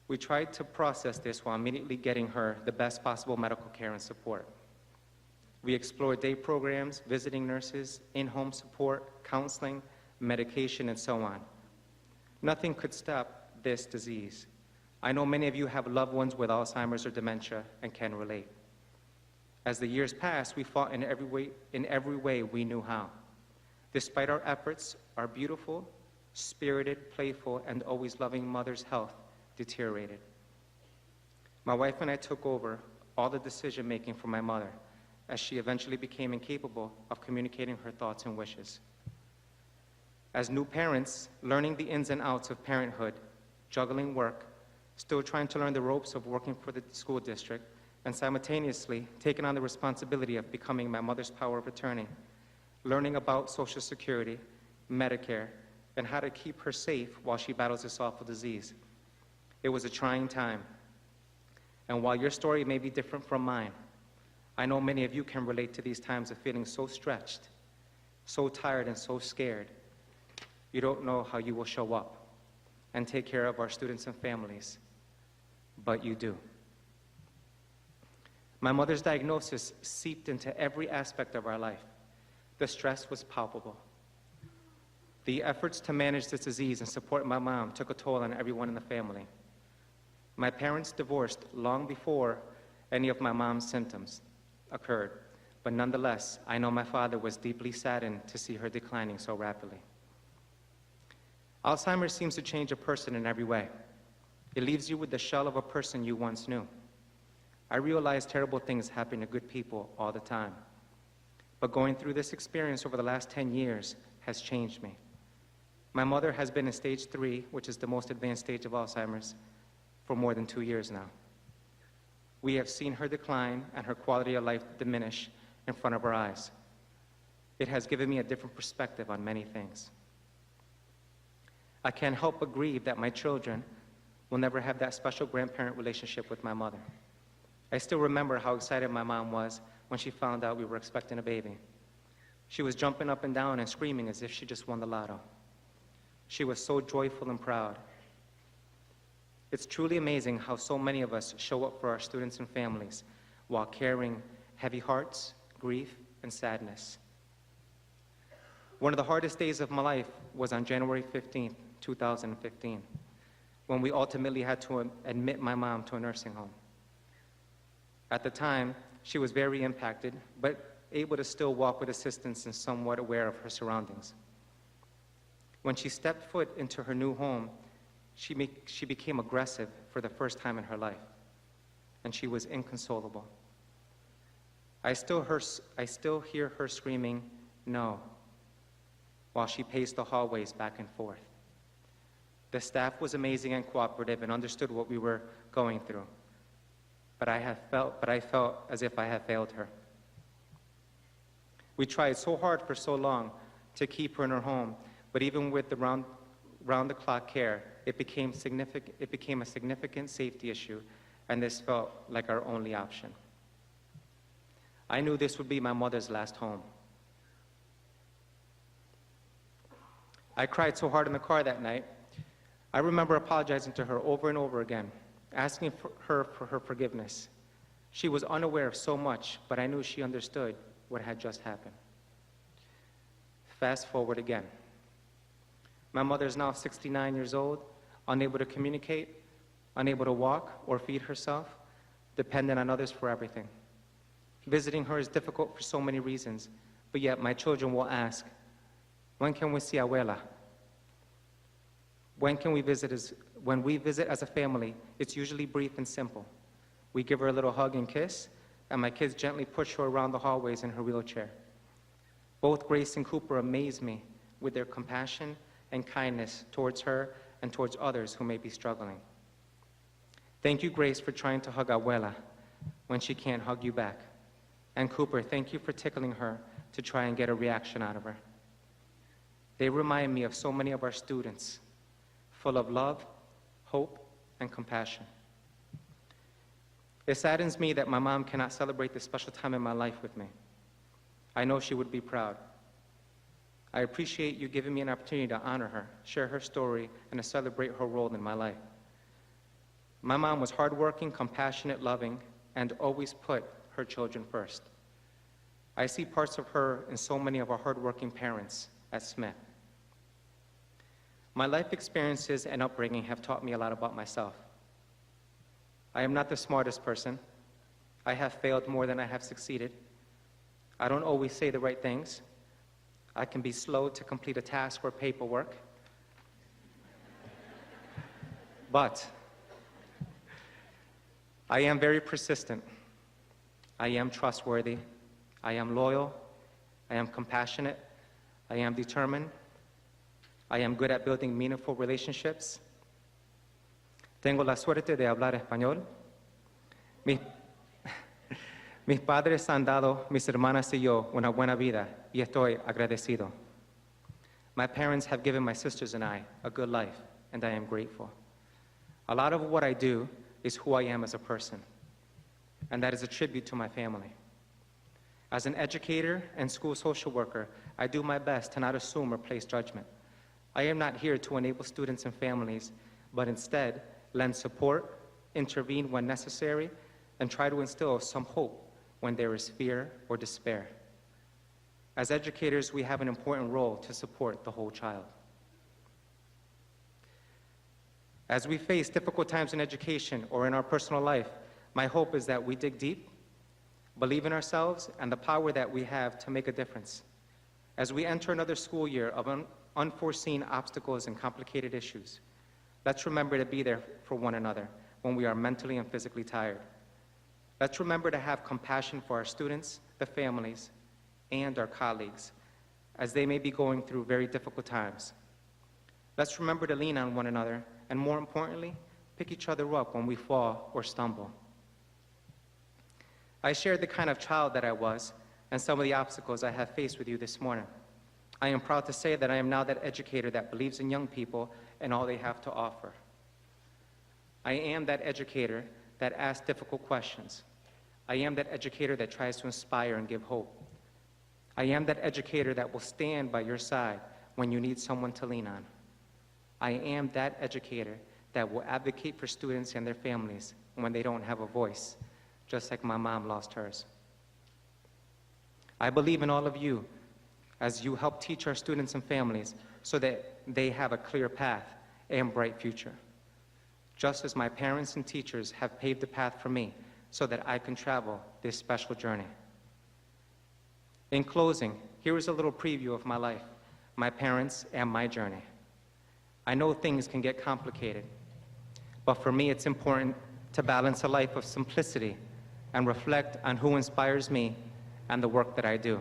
We tried to process this while immediately getting her the best possible medical care and support. We explored day programs, visiting nurses, in-home support, counseling, medication, and so on. Nothing could stop this disease. I know many of you have loved ones with Alzheimer's or dementia and can relate. As the years passed, we fought in every way we knew how. Despite our efforts, our beautiful, spirited, playful, and always loving mother's health deteriorated. My wife and I took over all the decision-making for my mother, as she eventually became incapable of communicating her thoughts and wishes. As new parents, learning the ins and outs of parenthood, juggling work, still trying to learn the ropes of working for the school district, and simultaneously taking on the responsibility of becoming my mother's power of attorney, learning about Social Security, Medicare, and how to keep her safe while she battles this awful disease. It was a trying time. And while your story may be different from mine, I know many of you can relate to these times of feeling so stretched, so tired, and so scared. You don't know how you will show up and take care of our students and families, but you do. My mother's diagnosis seeped into every aspect of our life. The stress was palpable. The efforts to manage this disease and support my mom took a toll on everyone in the family. My parents divorced long before any of my mom's symptoms occurred, but nonetheless, I know my father was deeply saddened to see her declining so rapidly. Alzheimer's seems to change a person in every way. It leaves you with the shell of a person you once knew. I realize terrible things happen to good people all the time, but going through this experience over the last 10 years has changed me. My mother has been in stage 3, which is the most advanced stage of Alzheimer's, for more than 2 years now. We have seen her decline and her quality of life diminish in front of our eyes. It has given me a different perspective on many things. I can't help but grieve that my children will never have that special grandparent relationship with my mother. I still remember how excited my mom was when she found out we were expecting a baby. She was jumping up and down and screaming as if she just won the lotto. She was so joyful and proud. It's truly amazing how so many of us show up for our students and families while carrying heavy hearts, grief, and sadness. One of the hardest days of my life was on January 15th, 2015, when we ultimately had to admit my mom to a nursing home. At the time, she was very impacted, but able to still walk with assistance and somewhat aware of her surroundings. When she stepped foot into her new home, she became aggressive for the first time in her life, and she was inconsolable. I still hear her screaming, "No," while she paced the hallways back and forth. The staff was amazing and cooperative and understood what we were going through, but I felt as if I had failed her. We tried so hard for so long to keep her in her home, but even with the round-the-clock care, it became a significant safety issue, and this felt like our only option. I knew this would be my mother's last home. I cried so hard in the car that night. I remember apologizing to her over and over again, asking her for her forgiveness. She was unaware of so much, but I knew she understood what had just happened. Fast forward again. My mother is now 69 years old, unable to communicate, unable to walk or feed herself, dependent on others for everything. Visiting her is difficult for so many reasons, but yet my children will ask, "When can we see abuela?" When we visit as a family, it's usually brief and simple. We give her a little hug and kiss, and my kids gently push her around the hallways in her wheelchair. Both Grace and Cooper amaze me with their compassion and kindness towards her and towards others who may be struggling. Thank you, Grace, for trying to hug abuela when she can't hug you back. And Cooper, thank you for tickling her to try and get a reaction out of her. They remind me of so many of our students, full of love, hope, and compassion. It saddens me that my mom cannot celebrate this special time in my life with me. I know she would be proud. I appreciate you giving me an opportunity to honor her, share her story, and to celebrate her role in my life. My mom was hardworking, compassionate, loving, and always put her children first. I see parts of her in so many of our hardworking parents at Smith. My life experiences and upbringing have taught me a lot about myself. I am not the smartest person. I have failed more than I have succeeded. I don't always say the right things. I can be slow to complete a task or paperwork. But I am very persistent. I am trustworthy. I am loyal. I am compassionate. I am determined. I am good at building meaningful relationships. Tengo la suerte de hablar español. Mis padres han dado mis hermanas y yo una buena vida y estoy agradecido. My parents have given my sisters and I a good life, and I am grateful. A lot of what I do is who I am as a person, and that is a tribute to my family. As an educator and school social worker, I do my best to not assume or place judgment. I am not here to enable students and families, but instead lend support, intervene when necessary, and try to instill some hope when there is fear or despair. As educators, we have an important role to support the whole child. As we face difficult times in education or in our personal life, my hope is that we dig deep, believe in ourselves and the power that we have to make a difference. As we enter another school year of unforeseen obstacles and complicated issues, let's remember to be there for one another when we are mentally and physically tired. Let's remember to have compassion for our students, the families, and our colleagues, as they may be going through very difficult times. Let's remember to lean on one another, and more importantly, pick each other up when we fall or stumble. I shared the kind of child that I was and some of the obstacles I have faced with you this morning. I am proud to say that I am now that educator that believes in young people and all they have to offer. I am that educator that asks difficult questions. I am that educator that tries to inspire and give hope. I am that educator that will stand by your side when you need someone to lean on. I am that educator that will advocate for students and their families when they don't have a voice, just like my mom lost hers. I believe in all of you as you help teach our students and families so that they have a clear path and bright future, just as my parents and teachers have paved the path for me so that I can travel this special journey. In closing, here is a little preview of my life, my parents, and my journey. I know things can get complicated, but for me it's important to balance a life of simplicity and reflect on who inspires me and the work that I do.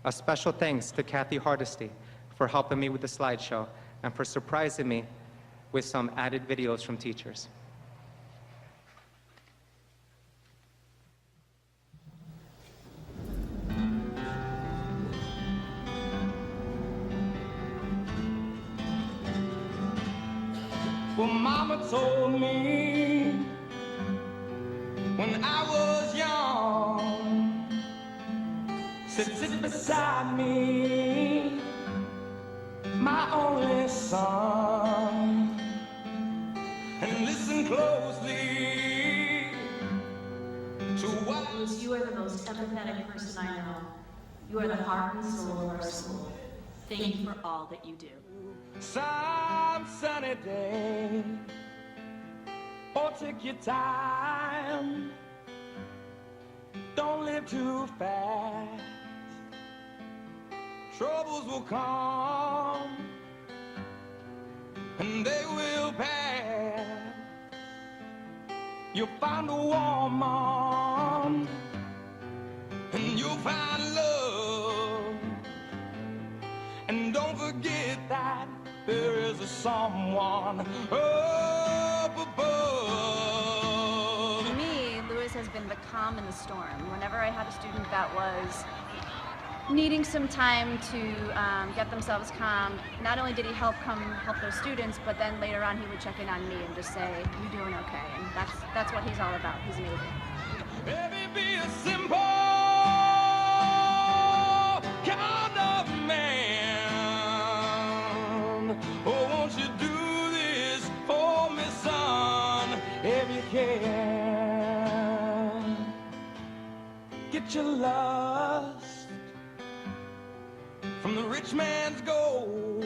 A special thanks to Kathy Hardesty for helping me with the slideshow and for surprising me with some added videos from teachers. Well, Mama told me when I was young, said sit beside me, my only son, and listen closely to what I Lewis, you are the most empathetic person I know. You are the heart and soul of our school. Thank you for all that you do. some sunny day. Oh, take your time. Don't live too fast. Troubles will come and they will pass. You'll find a woman and you'll find love. And don't forget that there is a someone up above. For me, Lewis has been the calm in the storm. Whenever I had a student that was needing some time to get themselves calm, not only did he help those students, but then later on he would check in on me and just say, "You doing okay?" And that's what he's all about. He's amazing. Baby, be a simple kind of man. Oh, won't you do this for me, son, if you can? Get your lust from the rich man's gold.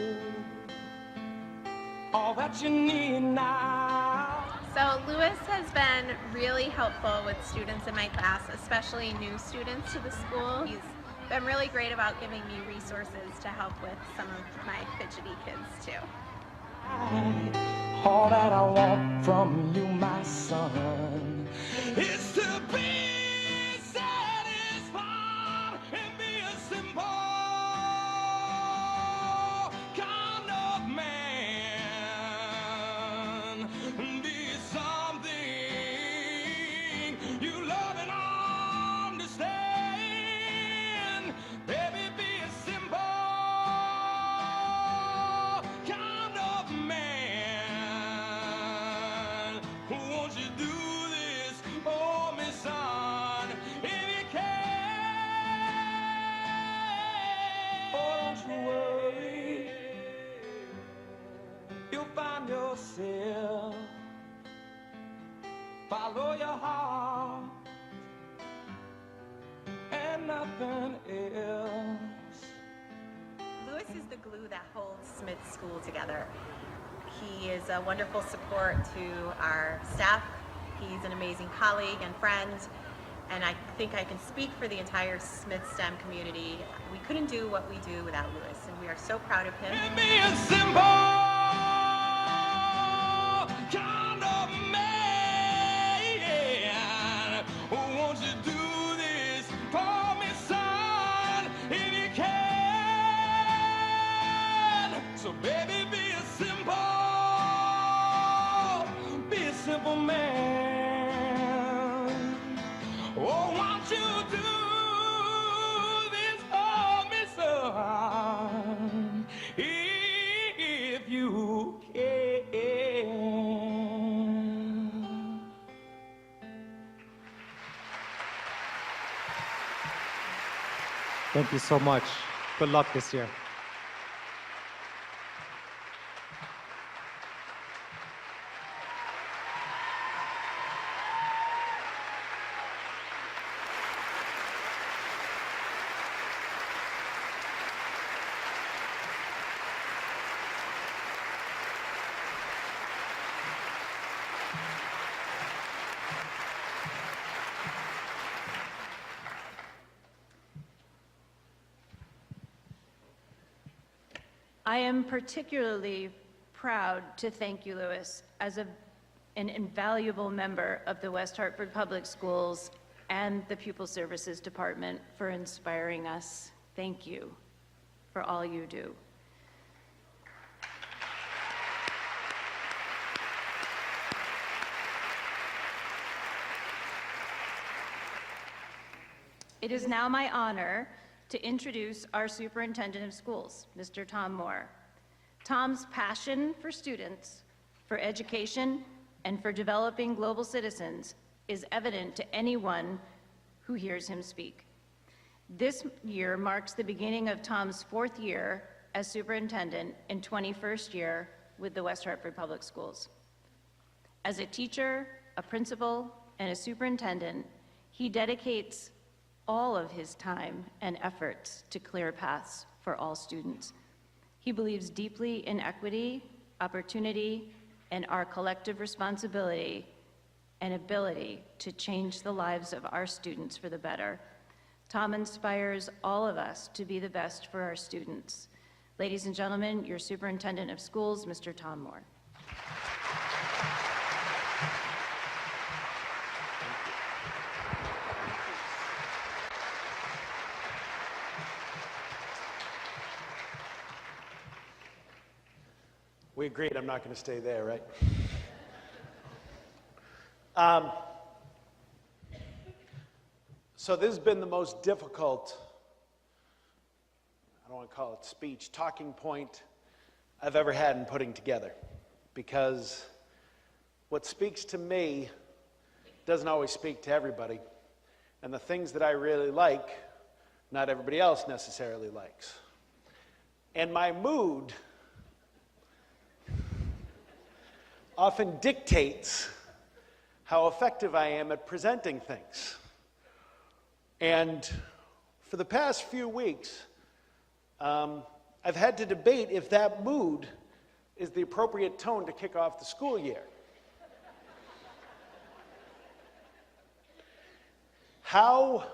All that you need now. So Lewis has been really helpful with students in my class, especially new students to the school. He's been really great about giving me resources to help with some of my fidgety kids too. All that I want from you, my son, is to be satisfied and be a simple kind of man. Be something you love and understand. Baby, be a simple kind of man. Won't you do this for me, son, if you can? Oh, don't you worry, you'll find yourself. Follow your heart and nothing else. Lewis is the glue that holds Smith School together. He is a wonderful support to our staff. He's an amazing colleague and friend, and I think I can speak for the entire Smith STEM community. We couldn't do what we do without Lewis, and we are so proud of him. And be a simple kind of man. Won't you do this for me, son, if you can? So baby, be a simple man. Oh, won't you do this for me, son, if you can? Thank you so much. Good luck this year. I am particularly proud to thank you, Louis, as an invaluable member of the West Hartford Public Schools and the Pupil Services Department for inspiring us. Thank you for all you do. It is now my honor to introduce our Superintendent of Schools, Mr. Tom Moore. Tom's passion for students, for education, and for developing global citizens is evident to anyone who hears him speak. This year marks the beginning of Tom's 4th year as superintendent and 21st year with the West Hartford Public Schools. As a teacher, a principal, and a superintendent, he dedicates all of his time and efforts to clear paths for all students. He believes deeply in equity, opportunity, and our collective responsibility and ability to change the lives of our students for the better. Tom inspires all of us to be the best for our students. Ladies and gentlemen, your Superintendent of Schools, Mr. Tom Moore. We agreed I'm not going to stay there, right? So this has been the most difficult, I don't want to call it speech, talking point I've ever had in putting together, because what speaks to me doesn't always speak to everybody, and the things that I really like, not everybody else necessarily likes. And my mood often dictates how effective I am at presenting things. And for the past few weeks, I've had to debate if that mood is the appropriate tone to kick off the school year. How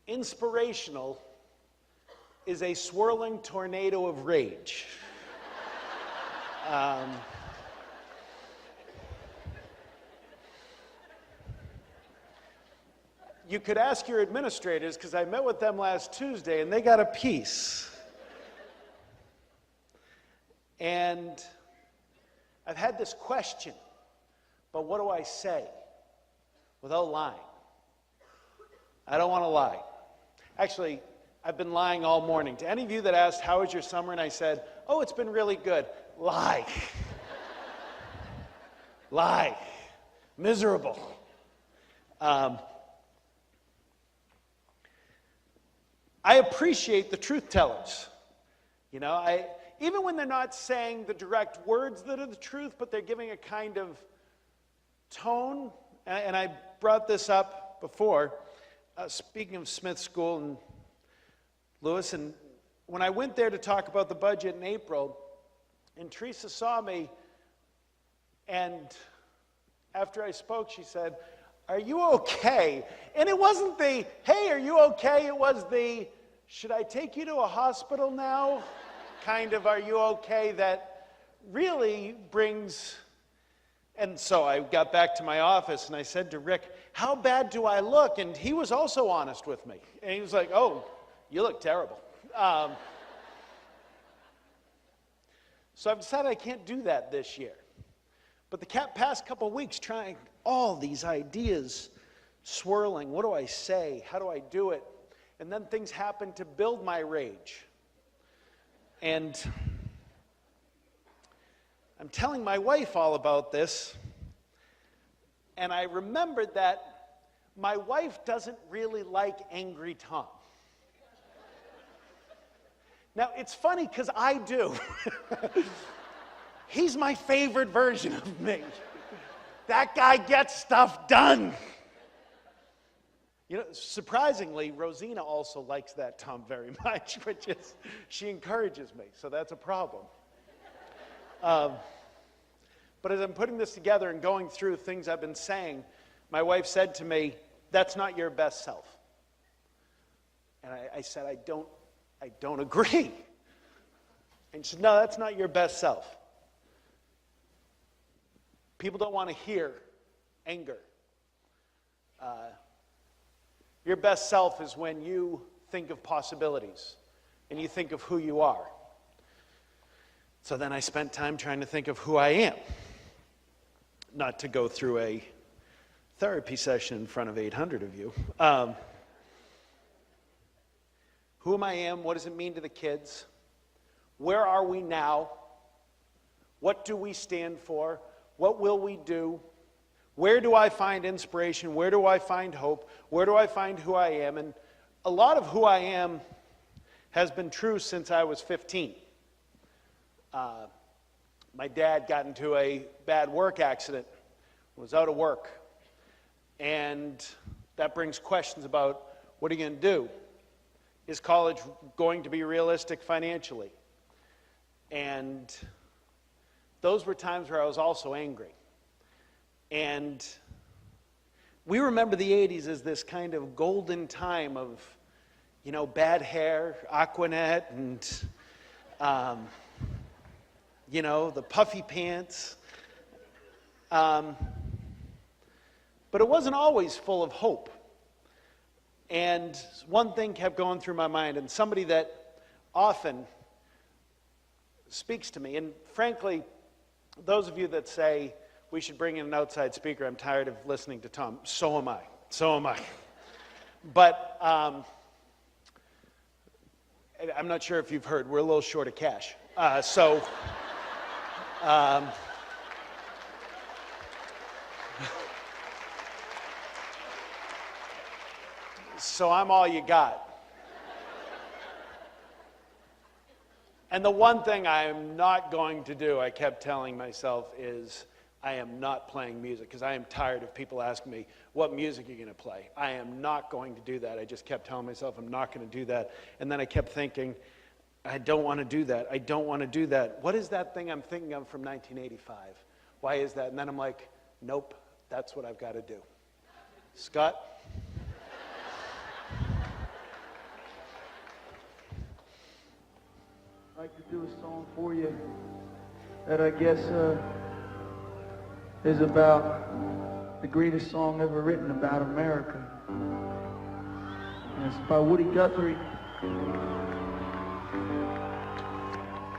inspirational is a swirling tornado of rage? You could ask your administrators, because I met with them last Tuesday, and they got a piece. And I've had this question, but what do I say without lying? I don't want to lie. Actually, I've been lying all morning. To any of you that asked, how was your summer? And I said, oh, it's been really good. Lie. Lie. Miserable. I appreciate the truth tellers. You know, even when they're not saying the direct words that are the truth, but they're giving a kind of tone. And I brought this up before, speaking of Smith School and Lewis, and when I went there to talk about the budget in April, and Teresa saw me, and after I spoke, she said, are you okay? And it wasn't the, hey, are you okay? It was the, should I take you to a hospital now? Kind of, are you okay? That really brings, and so I got back to my office and I said to Rick, how bad do I look? And he was also honest with me. And he was like, oh, you look terrible. So I've decided I can't do that this year. But the past couple weeks, trying all these ideas swirling. What do I say? How do I do it? And then things happen to build my rage. And I'm telling my wife all about this. And I remembered that my wife doesn't really like angry Tom. Now, it's funny because I do. He's my favorite version of me. That guy gets stuff done. You know, surprisingly, Rosina also likes that Tom very much, which is, she encourages me, so that's a problem. But as I'm putting this together and going through things I've been saying, my wife said to me, that's not your best self. And I said, I don't agree. And she said, no, that's not your best self. People don't want to hear anger. Your best self is when you think of possibilities and you think of who you are. So then I spent time trying to think of who I am. Not to go through a therapy session in front of 800 of you. Who am I? What does it mean to the kids? Where are we now? What do we stand for? What will we do? Where do I find inspiration? Where do I find hope? Where do I find who I am? And a lot of who I am has been true since I was 15. My dad got into a bad work accident, was out of work. And that brings questions about, what are you going to do? Is college going to be realistic financially? And those were times where I was also angry. And we remember the 80s as this kind of golden time of, you know, bad hair, Aquanet, and, you know, the puffy pants. But it wasn't always full of hope. And one thing kept going through my mind, and somebody that often speaks to me, and frankly, those of you that say we should bring in an outside speaker, I'm tired of listening to Tom. So am I. So am I. But I'm not sure if you've heard, we're a little short of cash. So I'm all you got. And the one thing I am not going to do, I kept telling myself, is I am not playing music, because I am tired of people asking me, what music are you going to play? I am not going to do that. I just kept telling myself I'm not going to do that. And then I kept thinking, I don't want to do that. I don't want to do that. What is that thing I'm thinking of from 1985? Why is that? And then I'm like, nope, that's what I've got to do. Scott? I'd like to do a song for you that I guess is about the greatest song ever written about America. And it's by Woody Guthrie.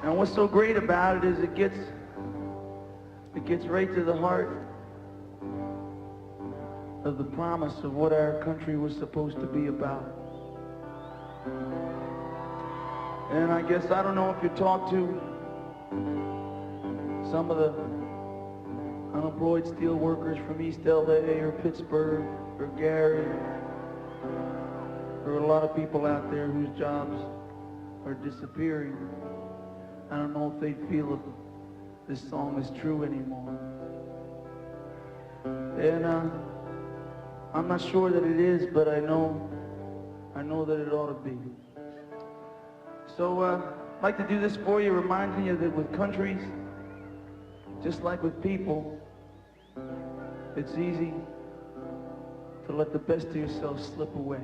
And what's so great about it is it gets right to the heart of the promise of what our country was supposed to be about. And I guess, I don't know if you talk to some of the unemployed steel workers from East LA or Pittsburgh or Gary. There are a lot of people out there whose jobs are disappearing. I don't know if they feel that this song is true anymore. And I'm not sure that it is, but I know that it ought to be. So I'd like to do this for you, reminding you that with countries, just like with people, it's easy to let the best of yourself slip away.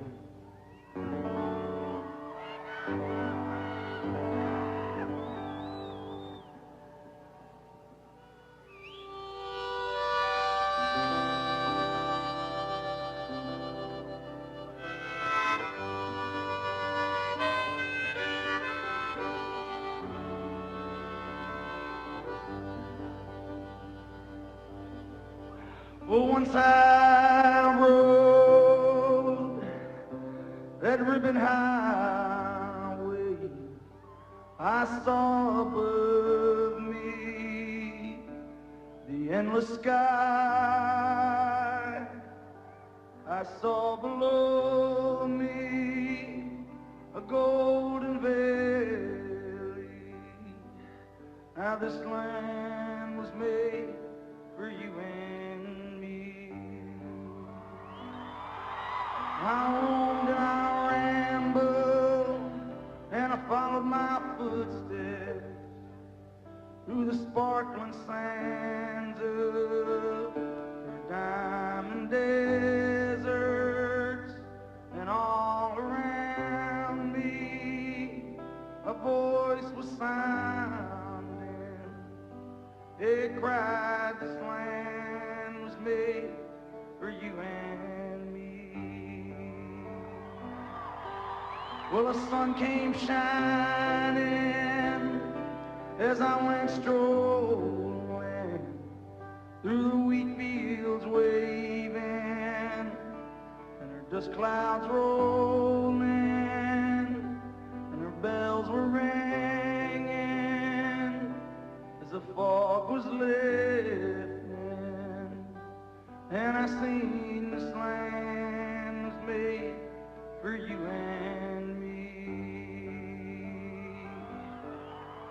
Oh, once I rode that ribbon highway, I saw above me the endless sky. I saw below me a golden valley. Now this land was made for you and me. I roamed and I rambled, and I followed my footsteps through the sparkling sands of the diamond deserts, and all around me a voice was sounding. They cried, this land was made for you and me. Well, the sun came shining as I went strolling through the wheat fields waving, and her dust clouds rolling, and her bells were ringing as the fog was lifting, and I seen this land was made for you and me.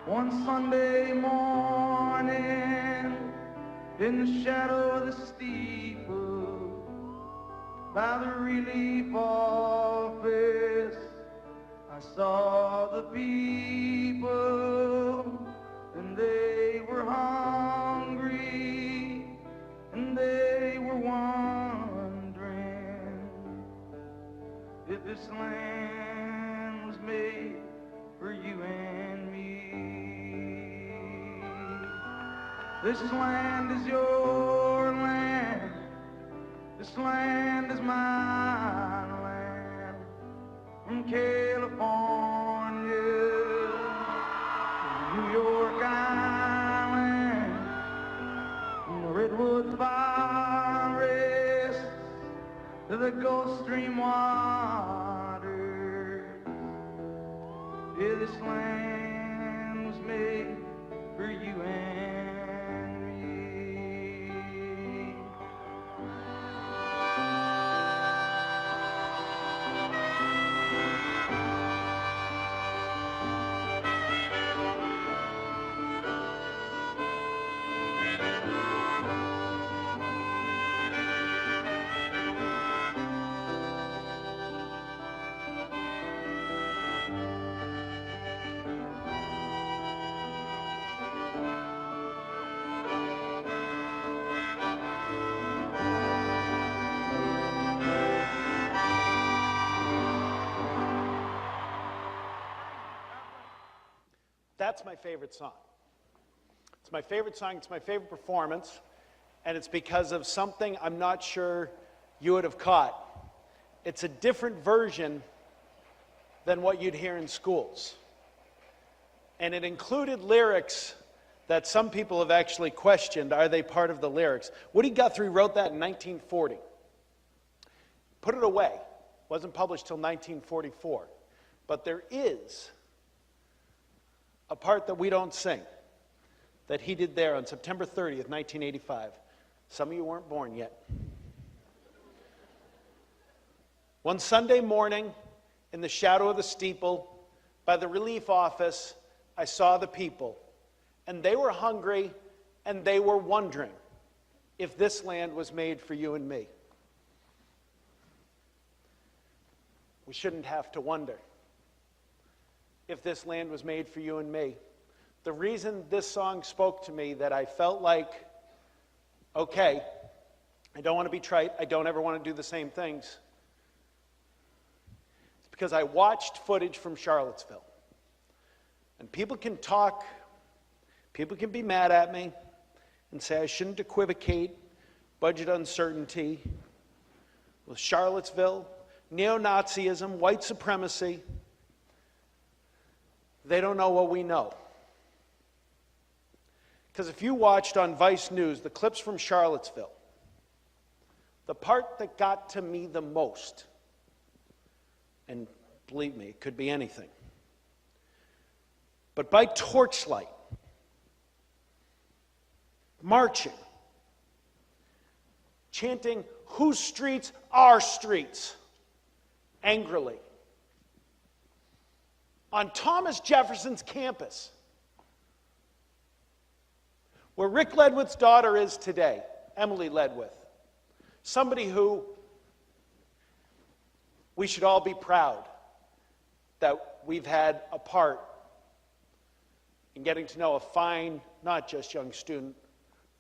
One Sunday morning, in the shadow of the steeple, by the relief office, I saw the people, and they were hungry, and they were wondering if this land was made for you and me. This land is your land. This land is my land. From California to New York Island, from the redwood forest to the Gulf Stream water. Yeah, this land was made for you and me. That's my favorite song. It's my favorite song, it's my favorite performance, and it's because of something I'm not sure you would have caught. It's a different version than what you'd hear in schools. And it included lyrics that some people have actually questioned, are they part of the lyrics? Woody Guthrie wrote that in 1940. Put it away. Wasn't published till 1944. But there is a part that we don't sing that he did there on September 30th, 1985. Some of you weren't born yet. One Sunday morning, in the shadow of the steeple, by the relief office, I saw the people, and they were hungry, and they were wondering if this land was made for you and me. We shouldn't have to wonder if this land was made for you and me. The reason this song spoke to me, that I felt like, okay, I don't want to be trite, I don't ever want to do the same things, it's because I watched footage from Charlottesville. And people can talk, people can be mad at me and say I shouldn't equivocate budget uncertainty with Charlottesville, neo-Nazism, white supremacy. They don't know what we know. Because if you watched on Vice News the clips from Charlottesville, the part that got to me the most, and believe me, it could be anything, but by torchlight, marching, chanting, "Whose streets? Our streets," angrily, on Thomas Jefferson's campus, where Rick Ledwith's daughter is today, Emily Ledwith, somebody who we should all be proud that we've had a part in getting to know a fine, not just young student,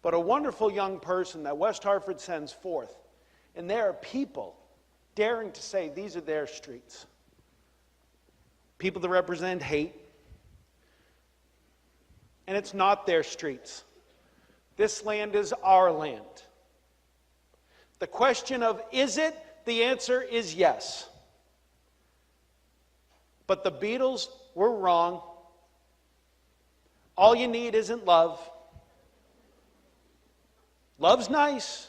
but a wonderful young person that West Hartford sends forth. And there are people daring to say these are their streets. People that represent hate. And it's not their streets. This land is our land. The question of is it? The answer is yes. But the Beatles were wrong. All you need isn't love. Love's nice.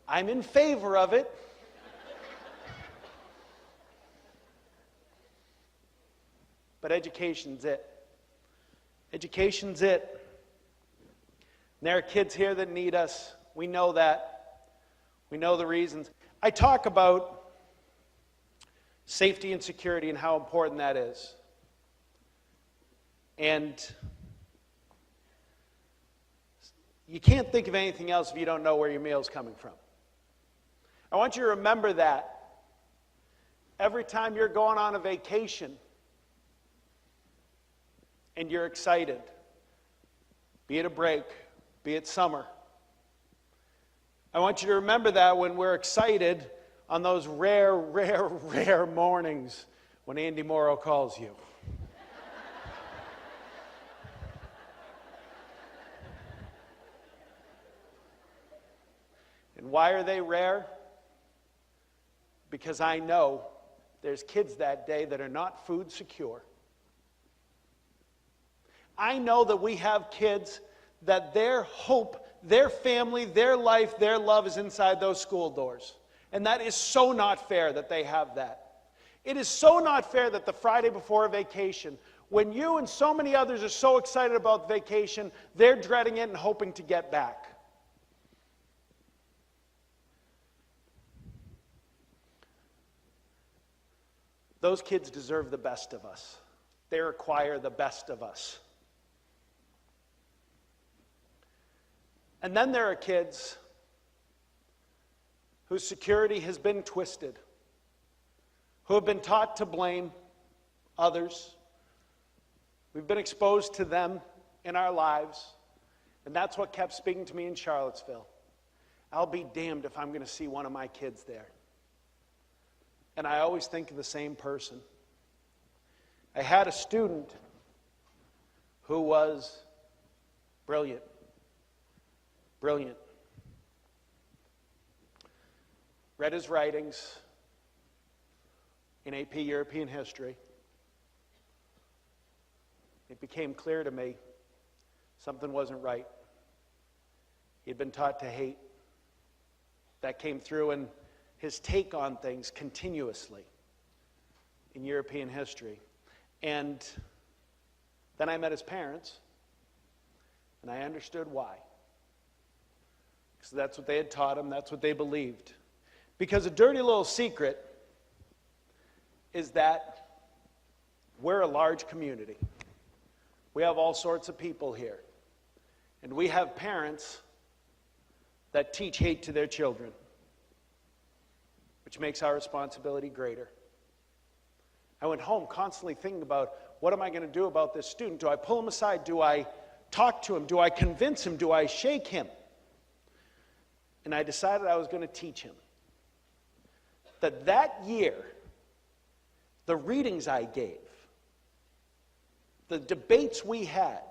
I'm in favor of it. But education's it. Education's it. And there are kids here that need us. We know that. We know the reasons. I talk about safety and security and how important that is. And you can't think of anything else if you don't know where your meal's coming from. I want you to remember that every time you're going on a vacation and you're excited, be it a break, be it summer. I want you to remember that when we're excited on those rare, rare, rare mornings when Andy Morrow calls you. And why are they rare? Because I know there's kids that day that are not food secure. I know that we have kids that their hope, their family, their life, their love is inside those school doors. And that is so not fair that they have that. It is so not fair that the Friday before vacation, when you and so many others are so excited about vacation, they're dreading it and hoping to get back. Those kids deserve the best of us. They require the best of us. And then there are kids whose security has been twisted, who have been taught to blame others. We've been exposed to them in our lives, and that's what kept speaking to me in Charlottesville. I'll be damned if I'm going to see one of my kids there. And I always think of the same person. I had a student who was brilliant. Brilliant. Read his writings in AP European history. It became clear to me something wasn't right. He'd been taught to hate. That came through in his take on things continuously in European history. And then I met his parents, and I understood why. Because that's what they had taught him, that's what they believed. Because a dirty little secret is that we're a large community. We have all sorts of people here. And we have parents that teach hate to their children, which makes our responsibility greater. I went home constantly thinking about, what am I going to do about this student? Do I pull him aside? Do I talk to him? Do I convince him? Do I shake him? And I decided I was going to teach him that year, the readings I gave, the debates we had,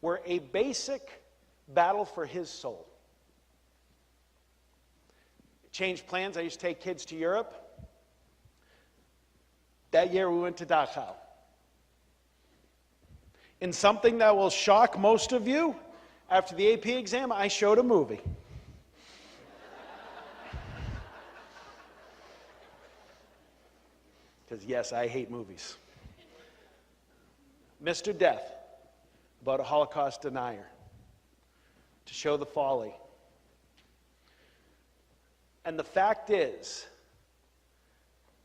were a basic battle for his soul. Changed plans. I used to take kids to Europe. That year we went to Dachau. In something that will shock most of you, after the AP exam, I showed a movie. Because yes, I hate movies. Mr. Death, about a Holocaust denier, to show the folly. And the fact is,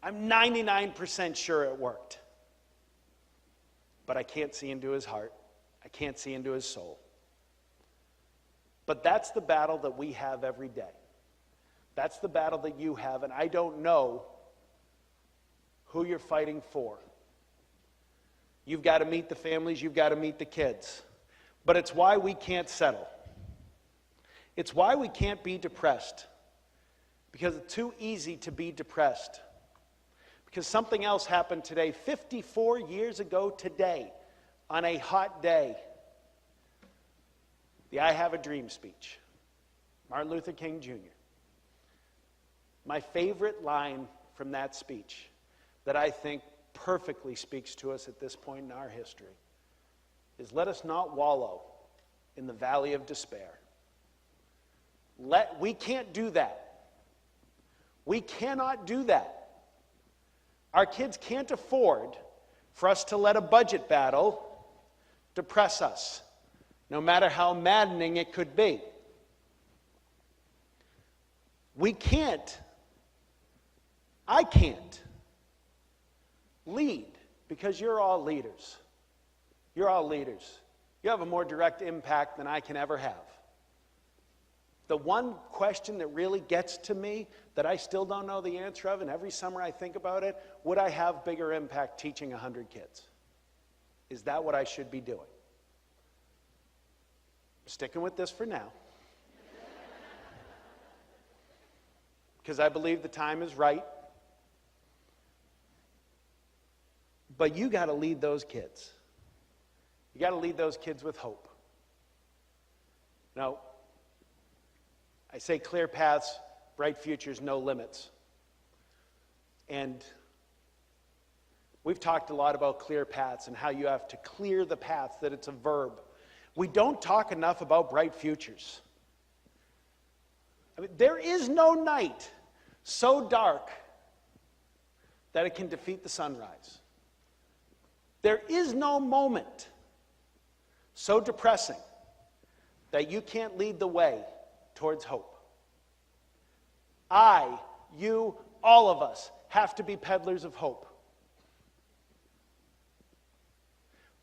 I'm 99% sure it worked. But I can't see into his heart. I can't see into his soul. But that's the battle that we have every day. That's the battle that you have, and I don't know who you're fighting for. You've got to meet the families, you've got to meet the kids. But it's why we can't settle. It's why we can't be depressed. Because it's too easy to be depressed. Because something else happened today, 54 years ago today, on a hot day. the I Have a Dream speech, Martin Luther King Jr. My favorite line from that speech that I think perfectly speaks to us at this point in our history is, let us not wallow in the valley of despair. We can't do that. We cannot do that. Our kids can't afford for us to let a budget battle depress us, no matter how maddening it could be. We can't, I can't lead, because you're all leaders. You're all leaders. You have a more direct impact than I can ever have. The one question that really gets to me, that I still don't know the answer of, and every summer I think about it, would I have bigger impact teaching 100 kids? Is that what I should be doing? I'm sticking with this for now. Because I believe the time is right. But you got to lead those kids. You got to lead those kids with hope. Now, I say clear paths, bright futures, no limits. And we've talked a lot about clear paths and how you have to clear the paths, that it's a verb. We don't talk enough about bright futures. I mean, there is no night so dark that it can defeat the sunrise. There is no moment so depressing that you can't lead the way towards hope. I, you, all of us have to be peddlers of hope.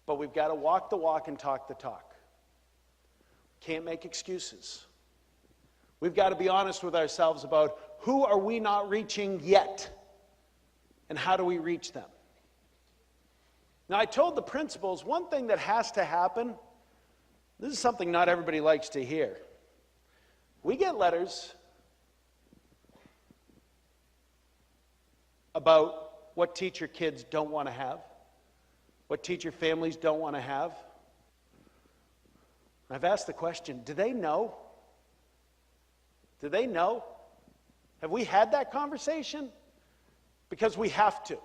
But we've got to walk the walk and talk the talk. Can't make excuses. We've got to be honest with ourselves about who are we not reaching yet, and how do we reach them. Now, I told the principals one thing that has to happen. This is something not everybody likes to hear. We get letters about what teacher kids don't want to have, what teacher families don't want to have. I've asked the question, do they know? Do they know? Have we had that conversation? Because we have to.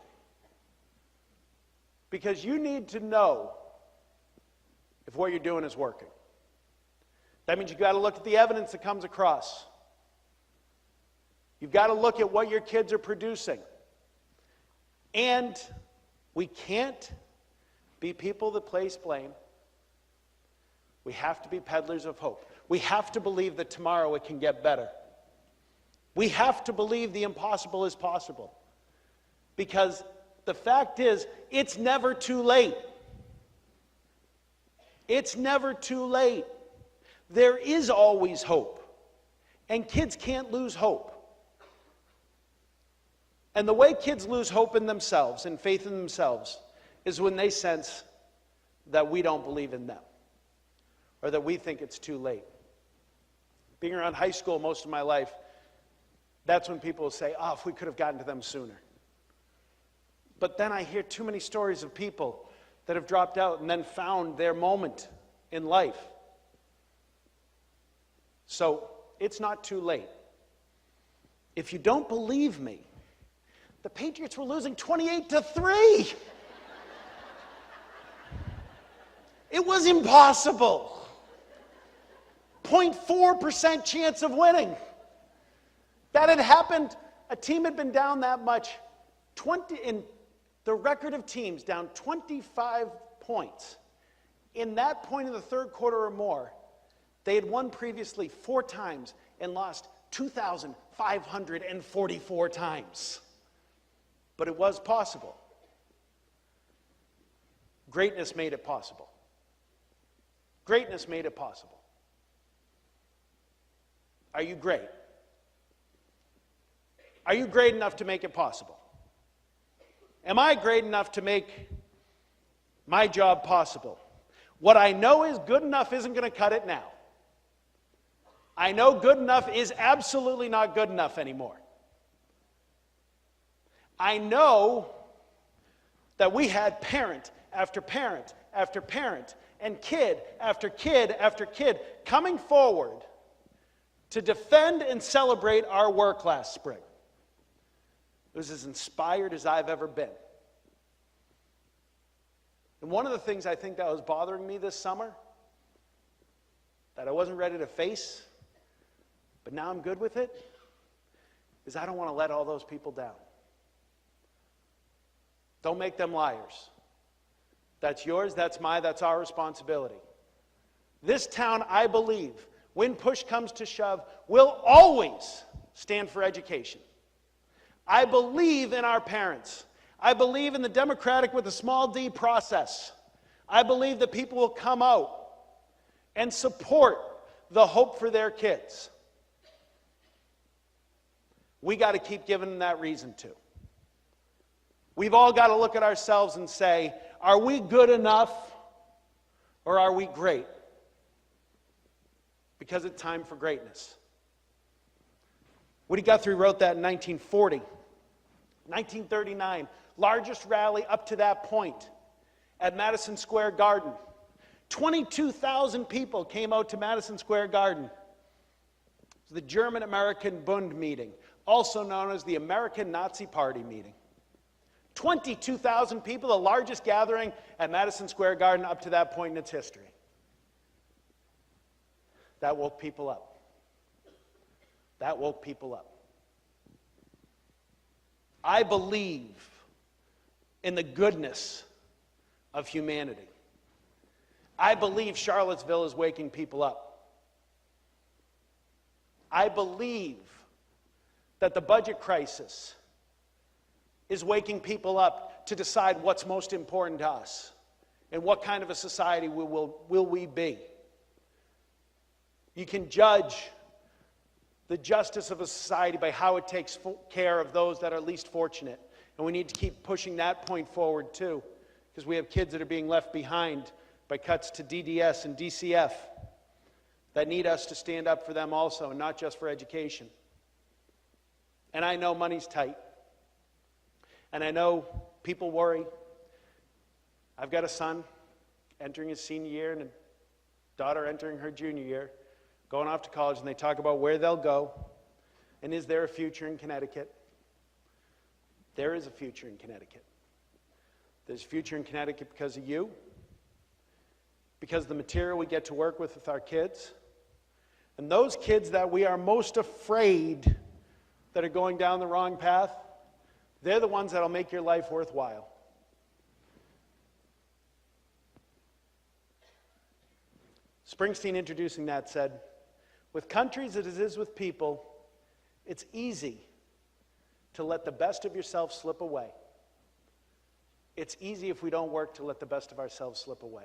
Because you need to know if what you're doing is working. That means you've got to look at the evidence that comes across. You've got to look at what your kids are producing. And we can't be people that place blame. We have to be peddlers of hope. We have to believe that tomorrow it can get better. We have to believe the impossible is possible. Because the fact is, it's never too late. It's never too late. There is always hope. And kids can't lose hope. And the way kids lose hope in themselves and faith in themselves is when they sense that we don't believe in them, or that we think it's too late. Being around high school most of my life, that's when people say, oh, if we could have gotten to them sooner. But then I hear too many stories of people that have dropped out and then found their moment in life. So it's not too late. If you don't believe me, the Patriots were losing 28-3. It was impossible. 0.4% chance of winning. That had happened. A team had been down that much. In the record of teams down 25 points. In that point in the third quarter or more, they had won previously 4 times and lost 2,544 times. But it was possible. Greatness made it possible. Greatness made it possible. Are you great? Are you great enough to make it possible? Am I great enough to make my job possible? What I know is good enough isn't going to cut it now. I know good enough is absolutely not good enough anymore. I know that we had parent after parent after parent and kid after kid after kid coming forward to defend and celebrate our work last spring. It was as inspired as I've ever been. And one of the things I think that was bothering me this summer, that I wasn't ready to face, but now I'm good with it, is I don't want to let all those people down. Don't make them liars. That's yours, that's mine, that's our responsibility. This town, I believe, when push comes to shove, will always stand for education. I believe in our parents. I believe in the democratic with a small d process. I believe that people will come out and support the hope for their kids. We got to keep giving them that reason to. We've all got to look at ourselves and say, are we good enough or are we great? Because it's time for greatness. Woody Guthrie wrote that in 1940. 1939, largest rally up to that point at Madison Square Garden. 22,000 people came out to Madison Square Garden. It was the German-American Bund meeting, also known as the American Nazi Party meeting. 22,000 people, the largest gathering at Madison Square Garden up to that point in its history. That woke people up. That woke people up. I believe in the goodness of humanity. I believe Charlottesville is waking people up. I believe that the budget crisis is waking people up to decide what's most important to us and what kind of a society will we be. You can judge the justice of a society by how it takes care of those that are least fortunate. And we need to keep pushing that point forward too, because we have kids that are being left behind by cuts to DDS and DCF that need us to stand up for them also, and not just for education. And I know money's tight. And I know people worry. I've got a son entering his senior year and a daughter entering her junior year, going off to college, and they talk about where they'll go and is there a future in Connecticut. There is a future in Connecticut. There's a future in Connecticut because of you, because of the material we get to work with our kids, and those kids that we are most afraid that are going down the wrong path, they're the ones that'll make your life worthwhile. Springsteen, introducing that, said, with countries as it is with people, it's easy to let the best of yourself slip away. It's easy if we don't work to let the best of ourselves slip away.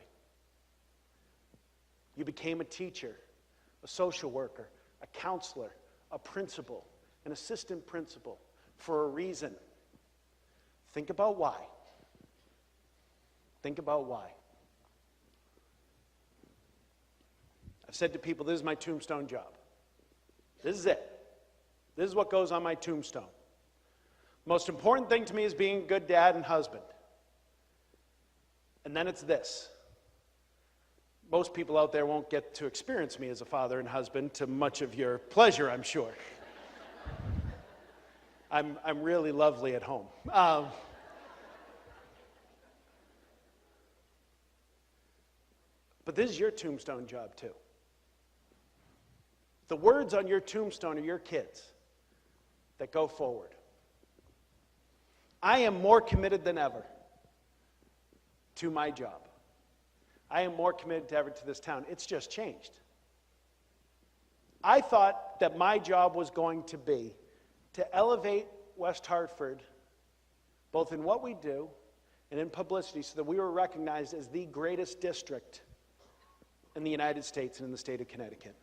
You became a teacher, a social worker, a counselor, a principal, an assistant principal for a reason. Think about why. Think about why. I've said to people, this is my tombstone job. This is it. This is what goes on my tombstone. Most important thing to me is being a good dad and husband. And then it's this. Most people out there won't get to experience me as a father and husband, to much of your pleasure, I'm sure. I'm really lovely at home. But this is your tombstone job too. The words on your tombstone are your kids that go forward. I am more committed than ever to my job. I am more committed than ever to this town. It's just changed. I thought that my job was going to be to elevate West Hartford, both in what we do and in publicity, so that we were recognized as the greatest district in the United States and in the state of Connecticut.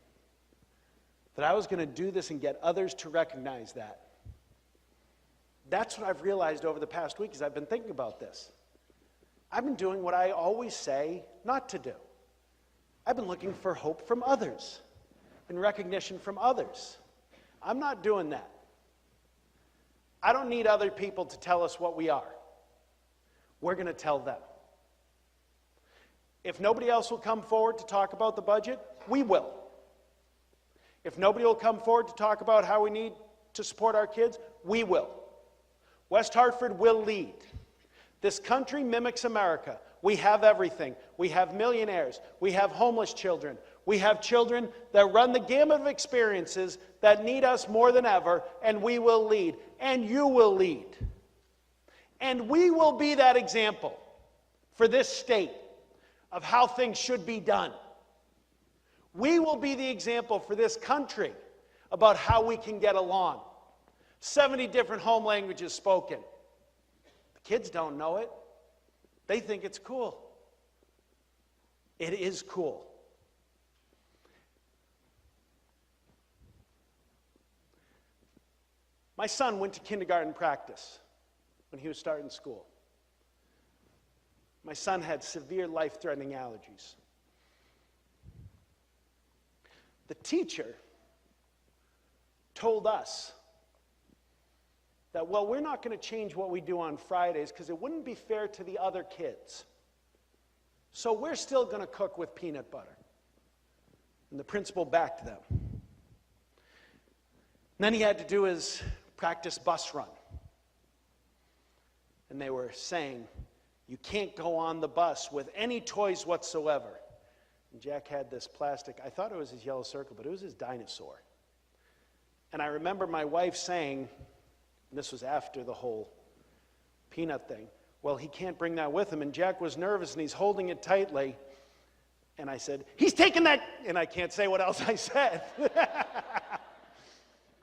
That I was going to do this and get others to recognize that. That's what I've realized over the past week as I've been thinking about this. I've been doing what I always say not to do. I've been looking for hope from others and recognition from others. I'm not doing that. I don't need other people to tell us what we are. We're going to tell them. If nobody else will come forward to talk about the budget, we will. If nobody will come forward to talk about how we need to support our kids, we will. West Hartford will lead. This country mimics America. We have everything. We have millionaires. We have homeless children. We have children that run the gamut of experiences that need us more than ever, and we will lead. And you will lead. And we will be that example for this state of how things should be done. We will be the example for this country about how we can get along. 70 different home languages spoken. The kids don't know it. They think it's cool. It is cool. My son went to kindergarten practice when he was starting school. My son had severe life-threatening allergies. The teacher told us that, well, we're not going to change what we do on Fridays because it wouldn't be fair to the other kids. So we're still going to cook with peanut butter. And the principal backed them. And then he had to do his practice bus run. And they were saying, you can't go on the bus with any toys whatsoever. And Jack had this plastic, I thought it was his yellow circle, but it was his dinosaur. And I remember my wife saying, and this was after the whole peanut thing, well, he can't bring that with him. And Jack was nervous and he's holding it tightly. And I said, he's taking that, and I can't say what else I said.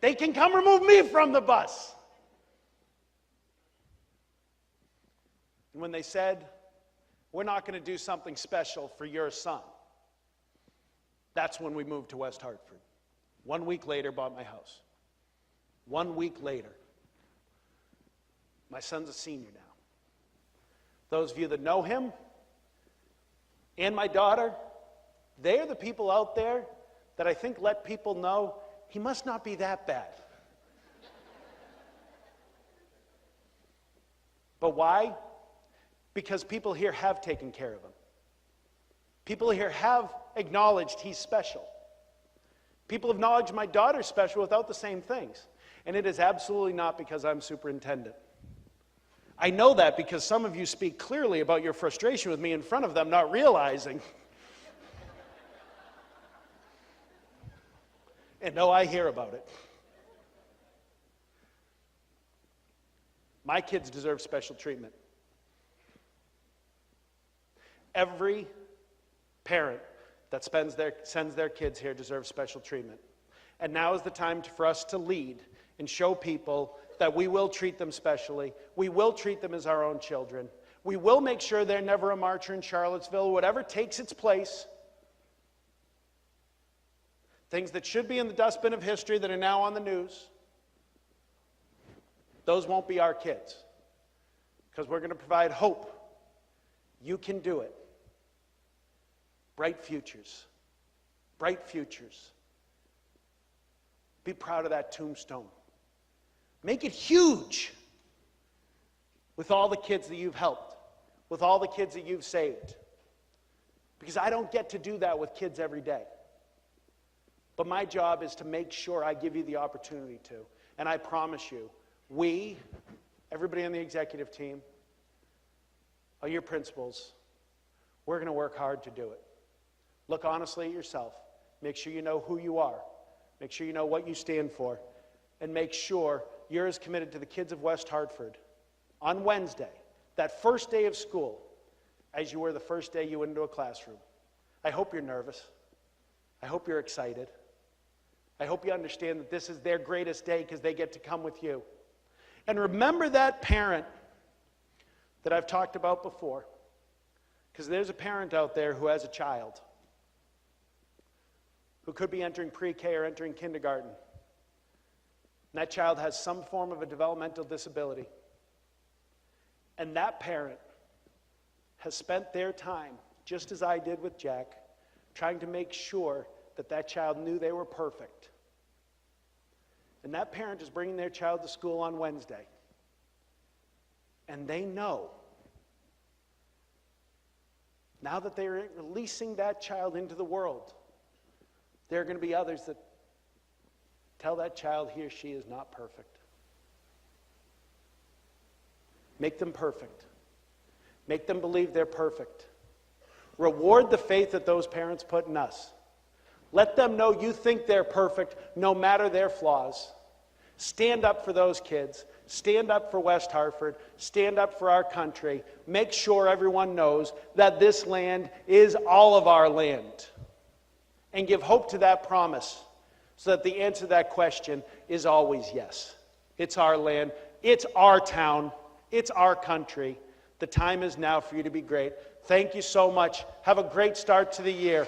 They can come remove me from the bus. And when they said, we're not going to do something special for your son, that's when we moved to West Hartford. 1 week later, bought my house. 1 week later. My son's a senior now. Those of you that know him, and my daughter, they're the people out there that I think let people know he must not be that bad. But why? Because people here have taken care of him. People here have acknowledged he's special. People have acknowledged my daughter's special without the same things. And it is absolutely not because I'm superintendent. I know that because some of you speak clearly about your frustration with me in front of them, not realizing. And no, I hear about it. My kids deserve special treatment. Every parent that sends their kids here deserves special treatment. And now is the time for us to lead and show people that we will treat them specially. We will treat them as our own children. We will make sure they're never a marcher in Charlottesville, whatever takes its place. Things that should be in the dustbin of history that are now on the news, those won't be our kids. Because we're going to provide hope. You can do it. Bright futures. Bright futures. Be proud of that tombstone. Make it huge with all the kids that you've helped, with all the kids that you've saved. Because I don't get to do that with kids every day. But my job is to make sure I give you the opportunity to. And I promise you, we, everybody on the executive team, all your principals, we're going to work hard to do it. Look honestly at yourself. Make sure you know who you are. Make sure you know what you stand for. And make sure you're as committed to the kids of West Hartford on Wednesday, that first day of school, as you were the first day you went into a classroom. I hope you're nervous. I hope you're excited. I hope you understand that this is their greatest day because they get to come with you. And remember that parent that I've talked about before, because there's a parent out there who has a child who could be entering pre-K or entering kindergarten. And that child has some form of a developmental disability. And that parent has spent their time, just as I did with Jack, trying to make sure that that child knew they were perfect. And that parent is bringing their child to school on Wednesday. And they know Now that they're releasing that child into the world, there are going to be others that tell that child he or she is not perfect. Make them perfect. Make them believe they're perfect. Reward the faith that those parents put in us. Let them know you think they're perfect no matter their flaws. Stand up for those kids. Stand up for West Hartford. Stand up for our country. Make sure everyone knows that this land is all of our land. And give hope to that promise so that the answer to that question is always yes. It's our land. It's our town. It's our country. The time is now for you to be great. Thank you so much. Have a great start to the year.